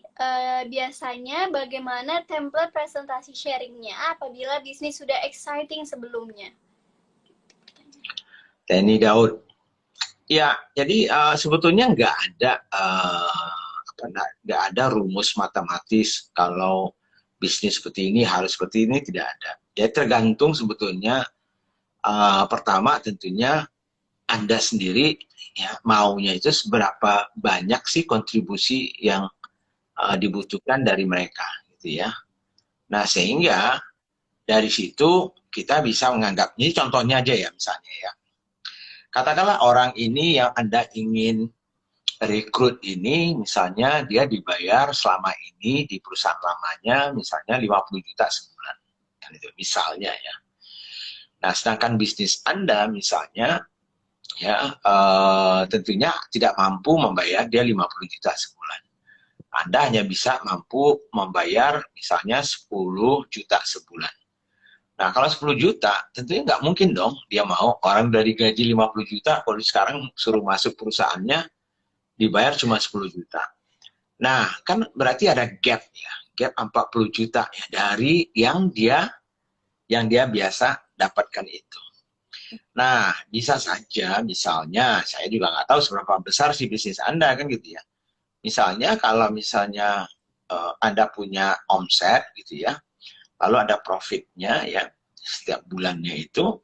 biasanya bagaimana template presentasi sharingnya apabila bisnis sudah exciting sebelumnya? Teni Daud. Ya, jadi sebetulnya nggak ada rumus matematis kalau bisnis seperti ini harus seperti ini, tidak ada. Ya tergantung sebetulnya, pertama tentunya Anda sendiri ya maunya itu seberapa banyak sih kontribusi yang dibutuhkan dari mereka gitu ya. Nah, sehingga dari situ kita bisa menganggap, ini contohnya aja ya misalnya ya. Katakanlah orang ini yang Anda ingin rekrut ini, misalnya dia dibayar selama ini di perusahaan lamanya misalnya 50 juta sebulan. Kan itu misalnya ya. Nah, sedangkan bisnis Anda misalnya ya tentunya tidak mampu membayar dia 50 juta sebulan. Anda hanya bisa mampu membayar misalnya 10 juta sebulan. Nah, kalau 10 juta, tentunya nggak mungkin dong dia mau orang dari gaji 50 juta, kalau sekarang suruh masuk perusahaannya, dibayar cuma 10 juta. Nah, kan berarti ada gap ya, gap 40 juta ya, dari yang dia biasa dapatkan itu. Nah, bisa saja misalnya, saya juga nggak tahu seberapa besar sih bisnis Anda kan gitu ya. Misalnya kalau misalnya Anda punya omset gitu ya, lalu ada profitnya ya setiap bulannya itu,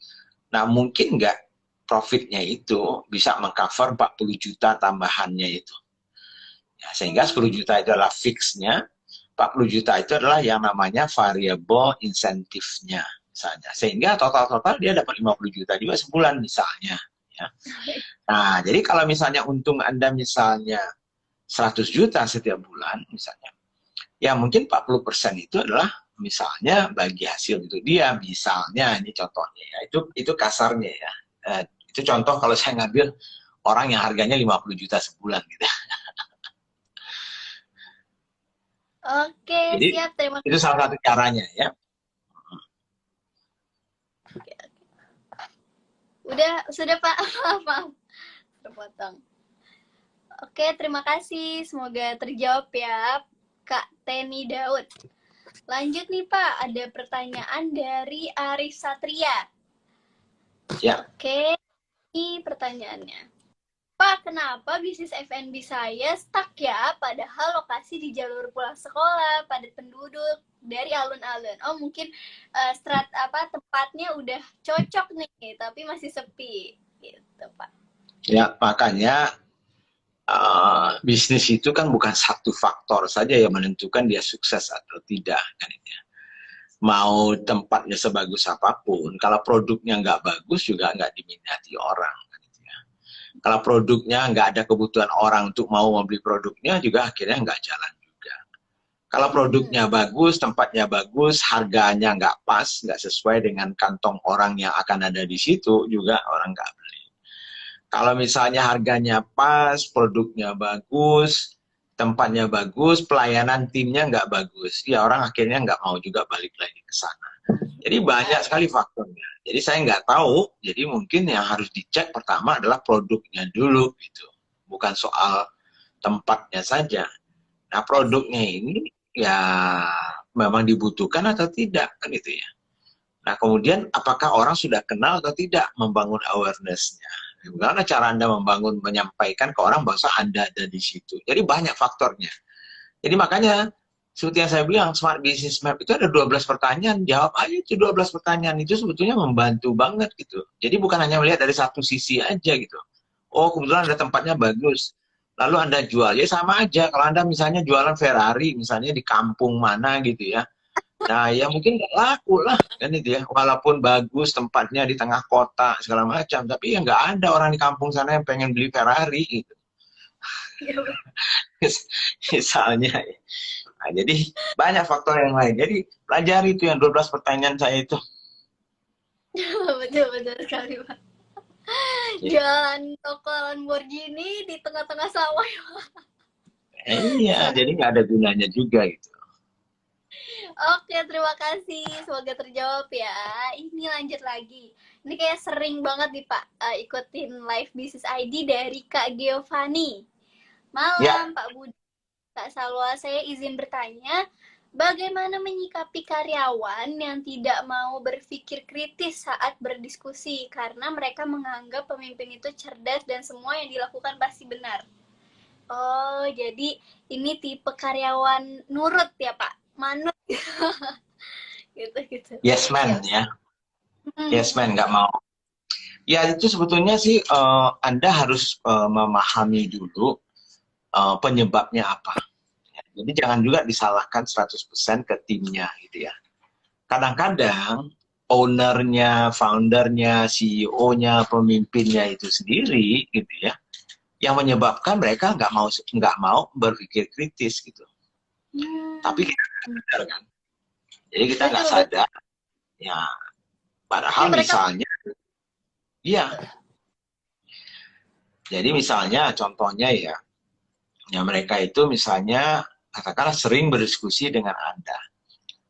nah mungkin nggak profitnya itu bisa mengcover 40 juta tambahannya itu. Ya, sehingga 10 juta itu adalah fixnya, 40 juta itu adalah yang namanya variable insentifnya misalnya. Sehingga total-total dia dapat 50 juta juga sebulan misalnya. Ya. Nah, jadi kalau misalnya untung Anda misalnya 100 juta setiap bulan misalnya, ya mungkin 40% itu adalah misalnya bagi hasil itu dia, misalnya ini contohnya ya, itu kasarnya ya. Itu contoh kalau saya ngambil orang yang harganya 50 juta sebulan gitu. Oke, Jadi siap. Terima itu kasih. salah satu caranya ya. Sudah Pak. Maaf, terpotong. Oke, terima kasih. Semoga terjawab ya, Kak Teni Daud. Lanjut nih Pak, ada pertanyaan dari Arif Satria. Ya, Oke, ini pertanyaannya. Pak, kenapa bisnis F&B saya stuck ya? Padahal lokasi di jalur pulang sekolah, padat penduduk, dari alun-alun. Oh, mungkin tempatnya udah cocok nih, tapi masih sepi. Gitu, Pak. ya makanya bisnis itu kan bukan satu faktor saja yang menentukan dia sukses atau tidak kan itu ya. Mau tempatnya sebagus apapun, kalau produknya nggak bagus juga nggak diminati orang kan itu ya. Kalau produknya nggak ada kebutuhan orang untuk mau membeli produknya juga akhirnya nggak jalan juga. Kalau produknya bagus, tempatnya bagus, harganya nggak pas, nggak sesuai dengan kantong orang yang akan ada di situ juga orang nggak beli. Kalau misalnya harganya pas, produknya bagus, tempatnya bagus, pelayanan timnya nggak bagus, ya orang akhirnya nggak mau juga balik lagi ke sana. Jadi banyak sekali faktornya. Jadi saya nggak tahu, jadi mungkin yang harus dicek pertama adalah produknya dulu, gitu. Bukan soal tempatnya saja. Nah produknya ini ya memang dibutuhkan atau tidak, kan itu ya. Nah, kemudian apakah orang sudah kenal atau tidak membangun awareness-nya? Bagaimana cara Anda membangun, menyampaikan ke orang bahwa Anda ada di situ. Jadi banyak faktornya. Jadi makanya, seperti yang saya bilang, Smart Business Map itu ada 12 pertanyaan. Jawab aja itu 12 pertanyaan. Itu sebetulnya membantu banget gitu. Jadi bukan hanya melihat dari satu sisi aja gitu. Oh, kebetulan ada tempatnya bagus. Lalu Anda jual. Ya sama aja. Kalau Anda misalnya jualan Ferrari, misalnya di kampung mana gitu ya. Nah, ya mungkin nggak laku lah, kan itu ya. Walaupun bagus tempatnya di tengah kota, segala macam. Tapi ya nggak ada orang di kampung sana yang pengen beli Ferrari, gitu. Iya, Misalnya. Nah, jadi banyak faktor yang lain. Jadi pelajari itu yang 12 pertanyaan saya itu. betul-betul sekali, Pak. Ya. Jalan toko Lamborghini di tengah-tengah sawah. Iya, jadi nggak ada gunanya juga gitu. Oke, terima kasih. Semoga terjawab ya. Ini lanjut lagi. Ini kayak sering banget nih Pak ikutin live bisnis ID dari Kak Giovanni. Ya, Malam Pak Budi, Kak Salwa, saya izin bertanya, bagaimana menyikapi karyawan yang tidak mau berpikir kritis saat berdiskusi karena mereka menganggap pemimpin itu cerdas dan semua yang dilakukan pasti benar? Oh, jadi ini tipe karyawan nurut ya Pak? Manut gitu. yes man Siap. ya. Yes Hmm. man, nggak mau. Ya itu sebetulnya sih Anda harus memahami dulu penyebabnya apa. Jadi jangan juga disalahkan 100% ke timnya gitu ya. Kadang-kadang ownernya, foundernya, CEO-nya, pemimpinnya itu sendiri gitu ya, yang menyebabkan mereka nggak mau berpikir kritis gitu. Tapi kita sadar kan, jadi kita nggak Betul, betul. sadar ya. Tapi Padahal mereka misalnya, iya. Jadi misalnya contohnya ya mereka itu misalnya katakanlah sering berdiskusi dengan Anda.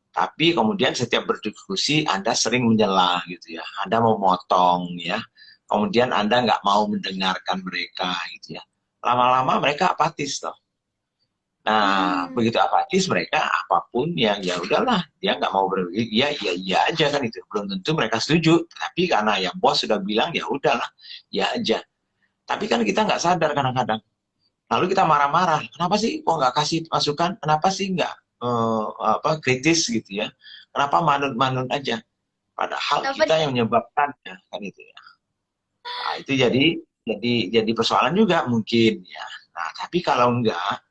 Tapi kemudian setiap berdiskusi Anda sering menyela gitu ya. Anda mau motong ya. Kemudian Anda nggak mau mendengarkan mereka gitu ya. Lama-lama mereka apatis toh. Nah, hmm, begitu apatis mereka apapun yang ya udahlah, dia nggak mau berpikir, iya aja kan itu. Belum tentu mereka setuju, tapi karena ya bos sudah bilang ya udahlah, ya aja. Tapi kan kita nggak sadar kadang-kadang. Lalu kita marah-marah, kenapa sih kok nggak kasih masukan? Kenapa sih nggak kritis gitu ya? Kenapa manut-manut aja? Padahal apa kita yang menyebabkannya kan itu ya. Nah, itu jadi persoalan juga mungkin ya. Nah, tapi kalau enggak,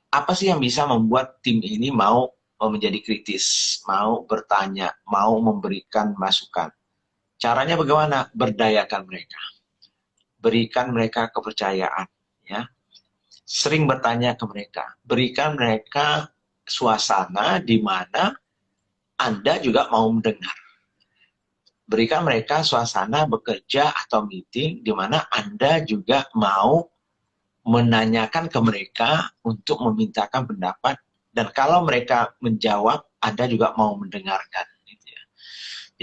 apa sih yang bisa membuat tim ini mau menjadi kritis, mau bertanya, mau memberikan masukan? Caranya bagaimana? Berdayakan mereka, berikan mereka kepercayaan, ya. Sering bertanya ke mereka, berikan mereka suasana di mana Anda juga mau mendengar. Berikan mereka suasana bekerja atau meeting di mana Anda juga mau menanyakan ke mereka untuk memintakan pendapat, dan kalau mereka menjawab, Anda juga mau mendengarkan. Gitu ya.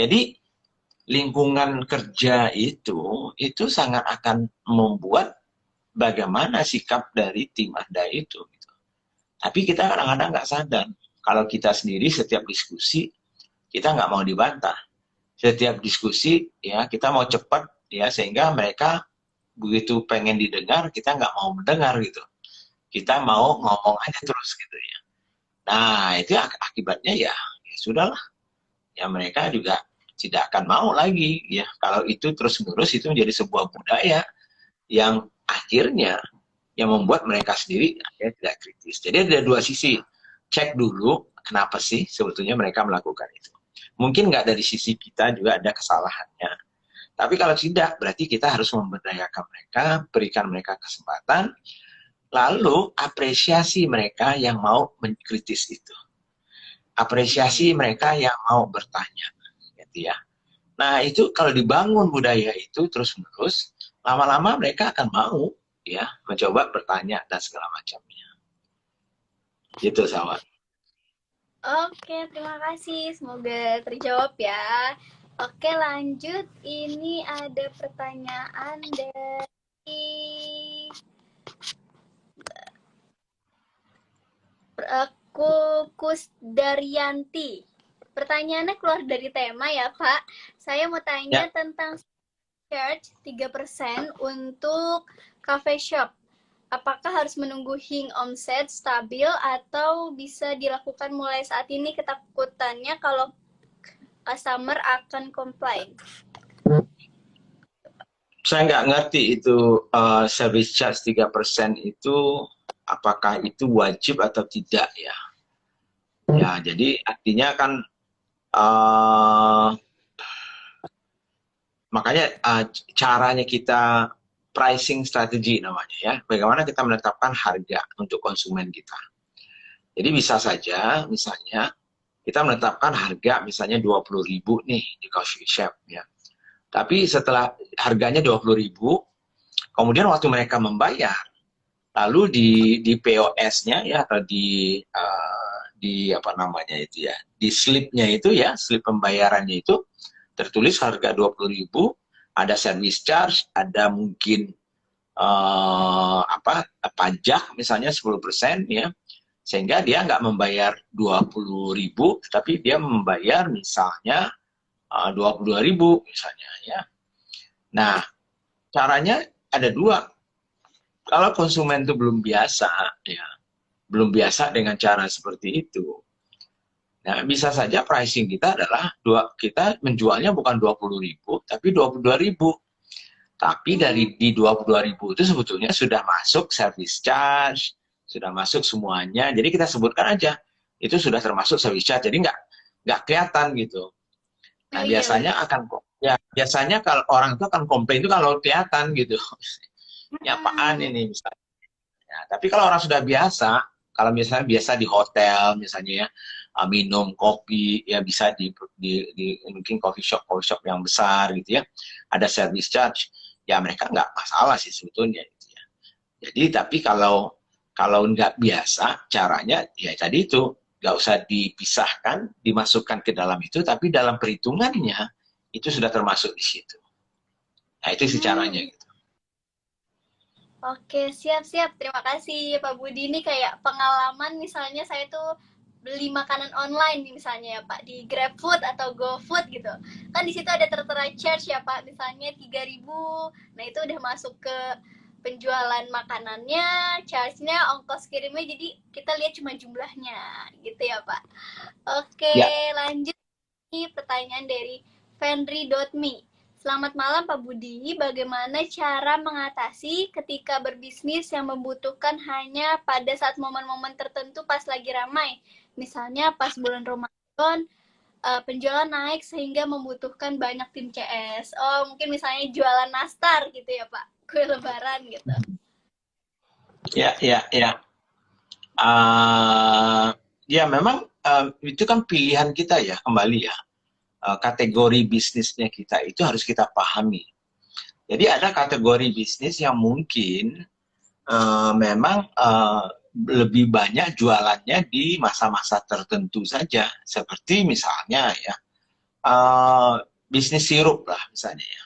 Jadi lingkungan kerja itu sangat akan membuat bagaimana sikap dari tim Anda itu. Gitu. Tapi kita kadang-kadang nggak sadar. Kalau kita sendiri setiap diskusi, kita nggak mau dibantah. Setiap diskusi, ya kita mau cepat, ya sehingga mereka begitu pengen didengar, kita nggak mau mendengar gitu. Kita mau ngomong aja terus gitu ya. Nah, itu akibatnya ya, ya sudahlah. Ya mereka juga tidak akan mau lagi ya kalau itu terus-menerus itu menjadi sebuah budaya yang akhirnya yang membuat mereka sendiri akhirnya tidak kritis. Jadi ada dua sisi. Cek dulu kenapa sih sebetulnya mereka melakukan itu. Mungkin nggak dari sisi kita juga ada kesalahannya. Tapi kalau tidak, berarti kita harus memberdayakan mereka, berikan mereka kesempatan, lalu apresiasi mereka yang mau mengkritis itu. Apresiasi mereka yang mau bertanya. Gitu ya. Nah itu kalau dibangun budaya itu terus-menerus, lama-lama mereka akan mau ya mencoba bertanya dan segala macamnya. Gitu Sawan. Oke, terima kasih. Semoga terjawab ya. Oke, lanjut. Ini ada pertanyaan dari Kukus Daryanti. Pertanyaannya keluar dari tema ya, Pak. Saya mau tanya Ya. tentang charge 3% untuk cafe shop. Apakah harus menunggu hing omset stabil atau bisa dilakukan mulai saat ini? Ketakutannya kalau customer akan komplain. Saya nggak ngerti itu service charge 3% itu apakah itu wajib atau tidak ya. Ya, jadi artinya kan makanya caranya kita pricing strategi namanya ya. Bagaimana kita menetapkan harga untuk konsumen kita. Jadi bisa saja misalnya kita menetapkan harga misalnya 20.000 nih di coffee shop ya. Tapi setelah harganya 20.000, kemudian waktu mereka membayar, lalu di POS-nya ya atau di apa namanya itu ya, di slip-nya itu ya, slip pembayarannya itu tertulis harga 20.000, ada service charge, ada mungkin pajak misalnya 10% ya, sehingga dia nggak membayar 20.000, tapi dia membayar misalnya 22.000 misalnya ya. Nah, caranya ada dua. Kalau konsumen itu belum biasa ya, belum biasa dengan cara seperti itu. Nah, bisa saja pricing kita adalah kita menjualnya bukan 20.000 tapi 22.000. Tapi dari di 22.000 itu sebetulnya sudah masuk service charge, sudah masuk semuanya. Jadi kita sebutkan aja itu sudah termasuk service charge. Jadi nggak kelihatan gitu. Nah, biasanya kalau orang itu akan komplain itu kalau kelihatan gitu. Ya apaan ini misalnya. Ya, tapi kalau orang sudah biasa, kalau misalnya biasa di hotel misalnya ya, minum kopi ya bisa di mungkin coffee shop yang besar gitu ya, ada service charge, ya mereka nggak masalah sih sebetulnya gitu ya. Jadi tapi kalau nggak biasa caranya ya tadi itu nggak usah dipisahkan, dimasukkan ke dalam itu, tapi dalam perhitungannya itu sudah termasuk di situ. Nah itu sih caranya gitu. Oke, siap-siap. Terima kasih Pak Budi. Ini kayak pengalaman misalnya saya tuh beli makanan online nih misalnya ya Pak, di GrabFood atau GoFood gitu. Kan di situ ada tertera charge ya Pak, misalnya 3.000. Nah, itu udah masuk ke penjualan makanannya, charge-nya, ongkos kirimnya, jadi kita lihat cuma jumlahnya gitu ya Pak. Oke, Ya, lanjut nih pertanyaan dari Fenry.me. Selamat malam Pak Budi, bagaimana cara mengatasi ketika berbisnis yang membutuhkan hanya pada saat momen-momen tertentu pas lagi ramai? Misalnya pas bulan Ramadan, penjualan naik sehingga membutuhkan banyak tim CS. Oh, mungkin misalnya jualan nastar gitu ya Pak, kue lebaran gitu. ya. Ya memang itu kan pilihan kita ya, kembali ya. Kategori bisnisnya kita itu harus kita pahami. Jadi ada kategori bisnis yang mungkin memang lebih banyak jualannya di masa-masa tertentu saja. Seperti misalnya ya, bisnis sirup lah misalnya ya.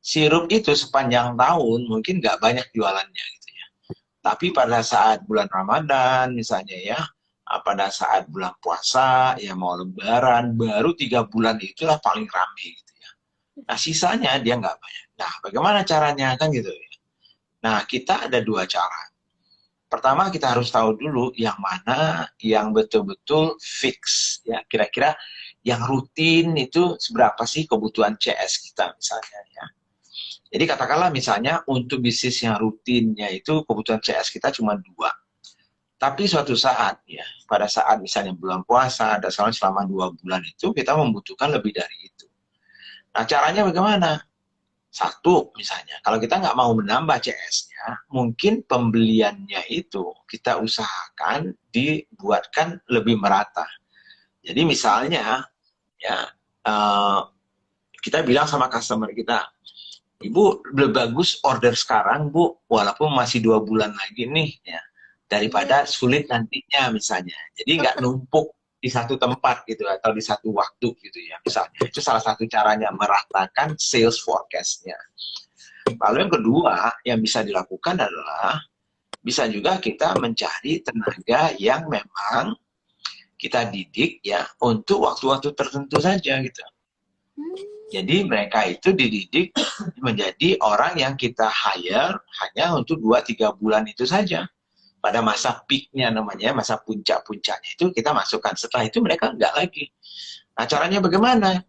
Sirup itu sepanjang tahun mungkin nggak banyak jualannya gitu ya. Tapi pada saat bulan Ramadan misalnya ya, pada saat bulan puasa, ya mau lebaran, baru 3 bulan itulah paling rame gitu ya. Nah sisanya dia nggak banyak. Nah bagaimana caranya kan gitu ya. Nah kita ada dua cara. Pertama kita harus tahu dulu yang mana yang betul-betul fix ya, kira-kira yang rutin itu seberapa sih kebutuhan CS kita misalnya ya. Jadi katakanlah misalnya untuk bisnis yang rutinnya itu kebutuhan CS kita cuma 2. Tapi suatu saat ya, pada saat misalnya bulan puasa, ada selama 2 bulan itu kita membutuhkan lebih dari itu. Nah caranya bagaimana? Satu misalnya, kalau kita nggak mau menambah CS-nya, mungkin pembeliannya itu kita usahakan dibuatkan lebih merata. Jadi misalnya ya kita bilang sama customer kita, Ibu lebih bagus order sekarang Bu, walaupun masih 2 bulan lagi nih ya, daripada sulit nantinya misalnya. Jadi nggak numpuk di satu tempat gitu atau di satu waktu gitu ya misalnya. Itu salah satu caranya meratakan sales forecast-nya. Lalu yang kedua yang bisa dilakukan adalah bisa juga kita mencari tenaga yang memang kita didik ya untuk waktu-waktu tertentu saja gitu. Jadi mereka itu dididik menjadi orang yang kita hire hanya untuk 2-3 bulan itu saja. Pada masa peaknya namanya, masa puncak-puncaknya itu kita masukkan. Setelah itu mereka enggak lagi. Nah caranya bagaimana?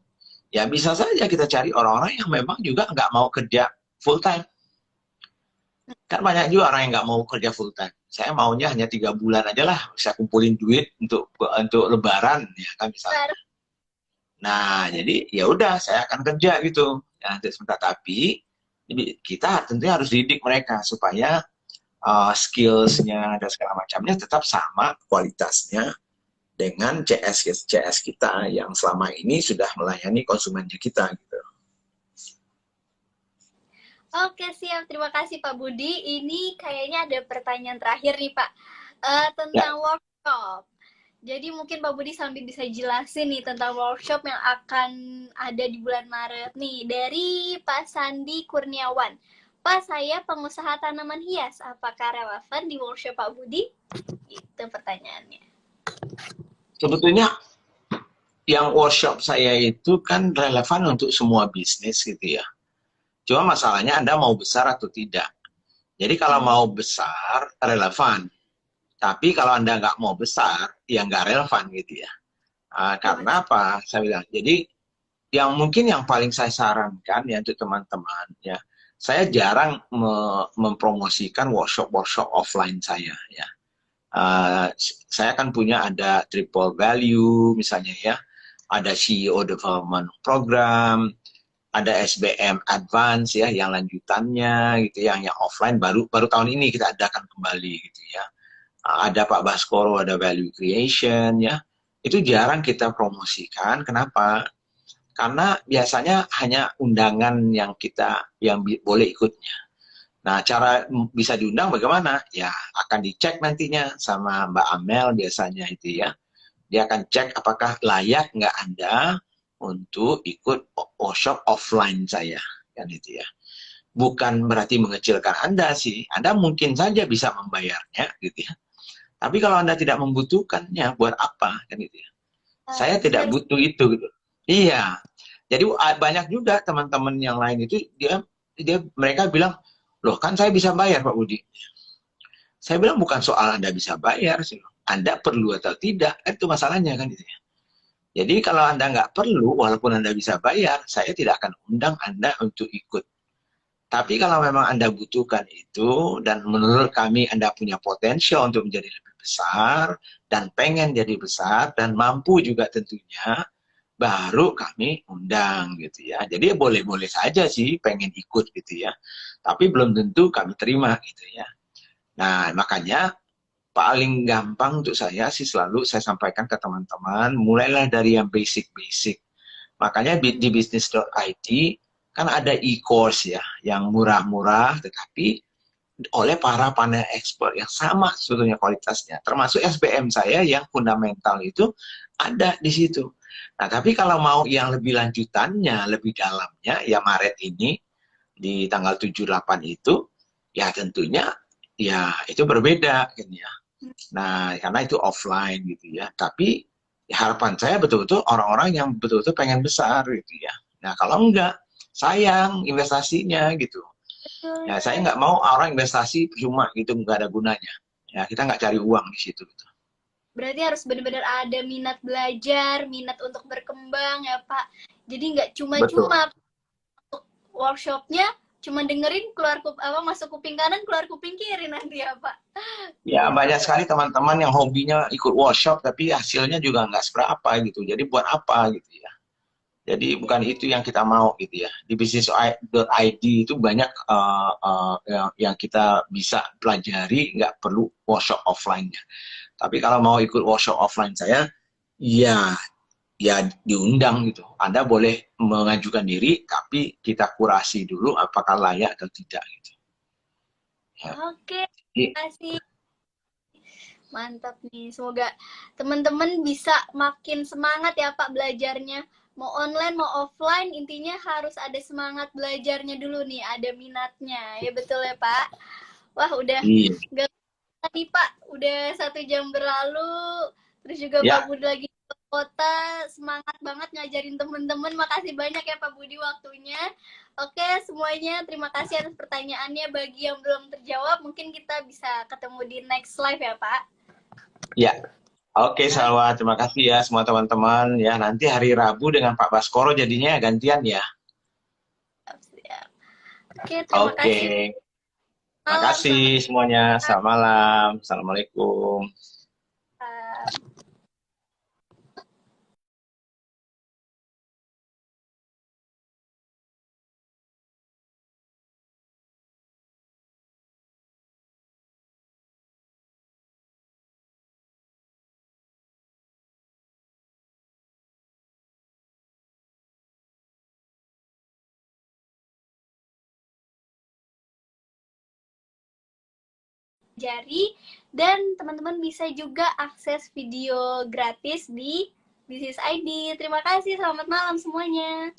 Ya bisa saja kita cari orang-orang yang memang juga enggak mau kerja full time. Kan banyak juga orang yang nggak mau kerja full time. Saya maunya hanya 3 bulan aja lah, bisa kumpulin duit untuk lebaran ya kan misalnya. Nah, jadi ya udah saya akan kerja gitu. Ya, sebentar tapi kita tentunya harus didik mereka supaya skills-nya dan segala macamnya tetap sama kualitasnya dengan CS kita yang selama ini sudah melayani konsumennya kita gitu. Oke, siap. Terima kasih Pak Budi. Ini kayaknya ada pertanyaan terakhir nih Pak, tentang workshop. Jadi mungkin Pak Budi sambil bisa jelasin nih tentang workshop yang akan ada di bulan Maret nih. Dari Pak Sandi Kurniawan. Pak, saya pengusaha tanaman hias. Apakah relevan di workshop Pak Budi? Itu pertanyaannya. Sebetulnya yang workshop saya itu kan relevan untuk semua bisnis gitu ya. Cuma masalahnya Anda mau besar atau tidak. Jadi kalau mau besar, relevan. Tapi kalau Anda nggak mau besar, ya nggak relevan gitu ya. Karena apa? Saya bilang, jadi mungkin yang paling saya sarankan ya untuk teman-teman ya, saya jarang mempromosikan workshop offline saya ya. Saya kan punya ada triple value misalnya ya, ada CEO development program, ada SBM advance ya, yang lanjutannya gitu ya, yang offline baru tahun ini kita adakan kembali gitu ya. Ada Pak Baskoro, ada value creation ya, itu jarang kita promosikan. Kenapa? Karena biasanya hanya undangan yang boleh ikutnya. Nah cara bisa diundang bagaimana? Ya akan dicek nantinya sama Mbak Amel biasanya itu ya, dia akan cek apakah layak nggak Anda untuk ikut workshop offline saya kan itu ya. Bukan berarti mengecilkan Anda sih, Anda mungkin saja bisa membayarnya gitu ya. Tapi kalau Anda tidak membutuhkannya, buat apa? Kan gitu ya. Saya tidak butuh itu. Gitu. Iya. Jadi banyak juga teman-teman yang lain itu, mereka bilang, loh kan saya bisa bayar Pak Budi. Saya bilang bukan soal Anda bisa bayar sih. Anda perlu atau tidak, itu masalahnya kan gitu ya. Jadi kalau Anda nggak perlu, walaupun Anda bisa bayar, saya tidak akan undang Anda untuk ikut. Tapi kalau memang Anda butuhkan itu, dan menurut kami Anda punya potensial untuk menjadi lebih besar, dan pengen jadi besar, dan mampu juga tentunya, baru kami undang gitu ya. Jadi boleh-boleh saja sih pengen ikut gitu ya. Tapi belum tentu kami terima gitu ya. Nah makanya paling gampang untuk saya sih selalu saya sampaikan ke teman-teman, mulailah dari yang basic-basic. Makanya di business.id kan ada e-course ya, yang murah-murah tetapi oleh para panel expert yang sama sebetulnya kualitasnya. Termasuk SBM saya yang fundamental itu ada di situ. Nah, tapi kalau mau yang lebih lanjutannya, lebih dalamnya, ya Maret ini, di tanggal 7-8 itu, ya tentunya, ya itu berbeda. Kan ya. Nah, karena itu offline gitu ya. Tapi harapan saya betul-betul orang-orang yang betul-betul pengen besar gitu ya. Nah, kalau enggak, sayang investasinya gitu. Betul Ya, saya ya. nggak mau orang investasi cuma gitu, nggak ada gunanya. Ya, kita nggak cari uang di situ. Gitu. Berarti harus benar-benar ada minat belajar, minat untuk berkembang ya Pak. Jadi nggak Betul. cuma-cuma workshopnya, cuma dengerin keluar apa masuk kuping kanan keluar kuping kiri nanti ya Pak. Ya, Gitu. banyak sekali teman-teman yang hobinya ikut workshop, tapi hasilnya juga nggak seberapa gitu. Jadi buat apa gitu ya. Jadi bukan itu yang kita mau gitu ya. Di business.id itu banyak yang kita bisa pelajari, nggak perlu workshop offline-nya. Tapi kalau mau ikut workshop offline saya, ya ya diundang gitu. Anda boleh mengajukan diri, tapi kita kurasi dulu apakah layak atau tidak gitu. Ya. Oke, Jadi, terima kasih. Mantap nih. Semoga teman-teman bisa makin semangat ya Pak belajarnya. Mau online, mau offline, intinya harus ada semangat belajarnya dulu nih, ada minatnya. Ya betul ya Pak? Wah, udah iya. gak nih Pak, udah 1 jam berlalu. Terus juga Pak Ya, Budi lagi ke kota, semangat banget ngajarin teman-teman. Makasih banyak ya Pak Budi waktunya. Oke, semuanya terima kasih atas pertanyaannya. Bagi yang belum terjawab, mungkin kita bisa ketemu di next live ya Pak. ya. Oke, Oke, Salwa. Terima kasih ya semua teman-teman. Ya, nanti hari Rabu dengan Pak Baskoro jadinya gantian ya. siap. Oke, terima Oke. kasih. Terima Malam, kasih selamat semuanya. Selamat malam. Assalamualaikum. malam. Jari dan teman-teman bisa juga akses video gratis di Bisnis ID. Terima kasih, selamat malam semuanya.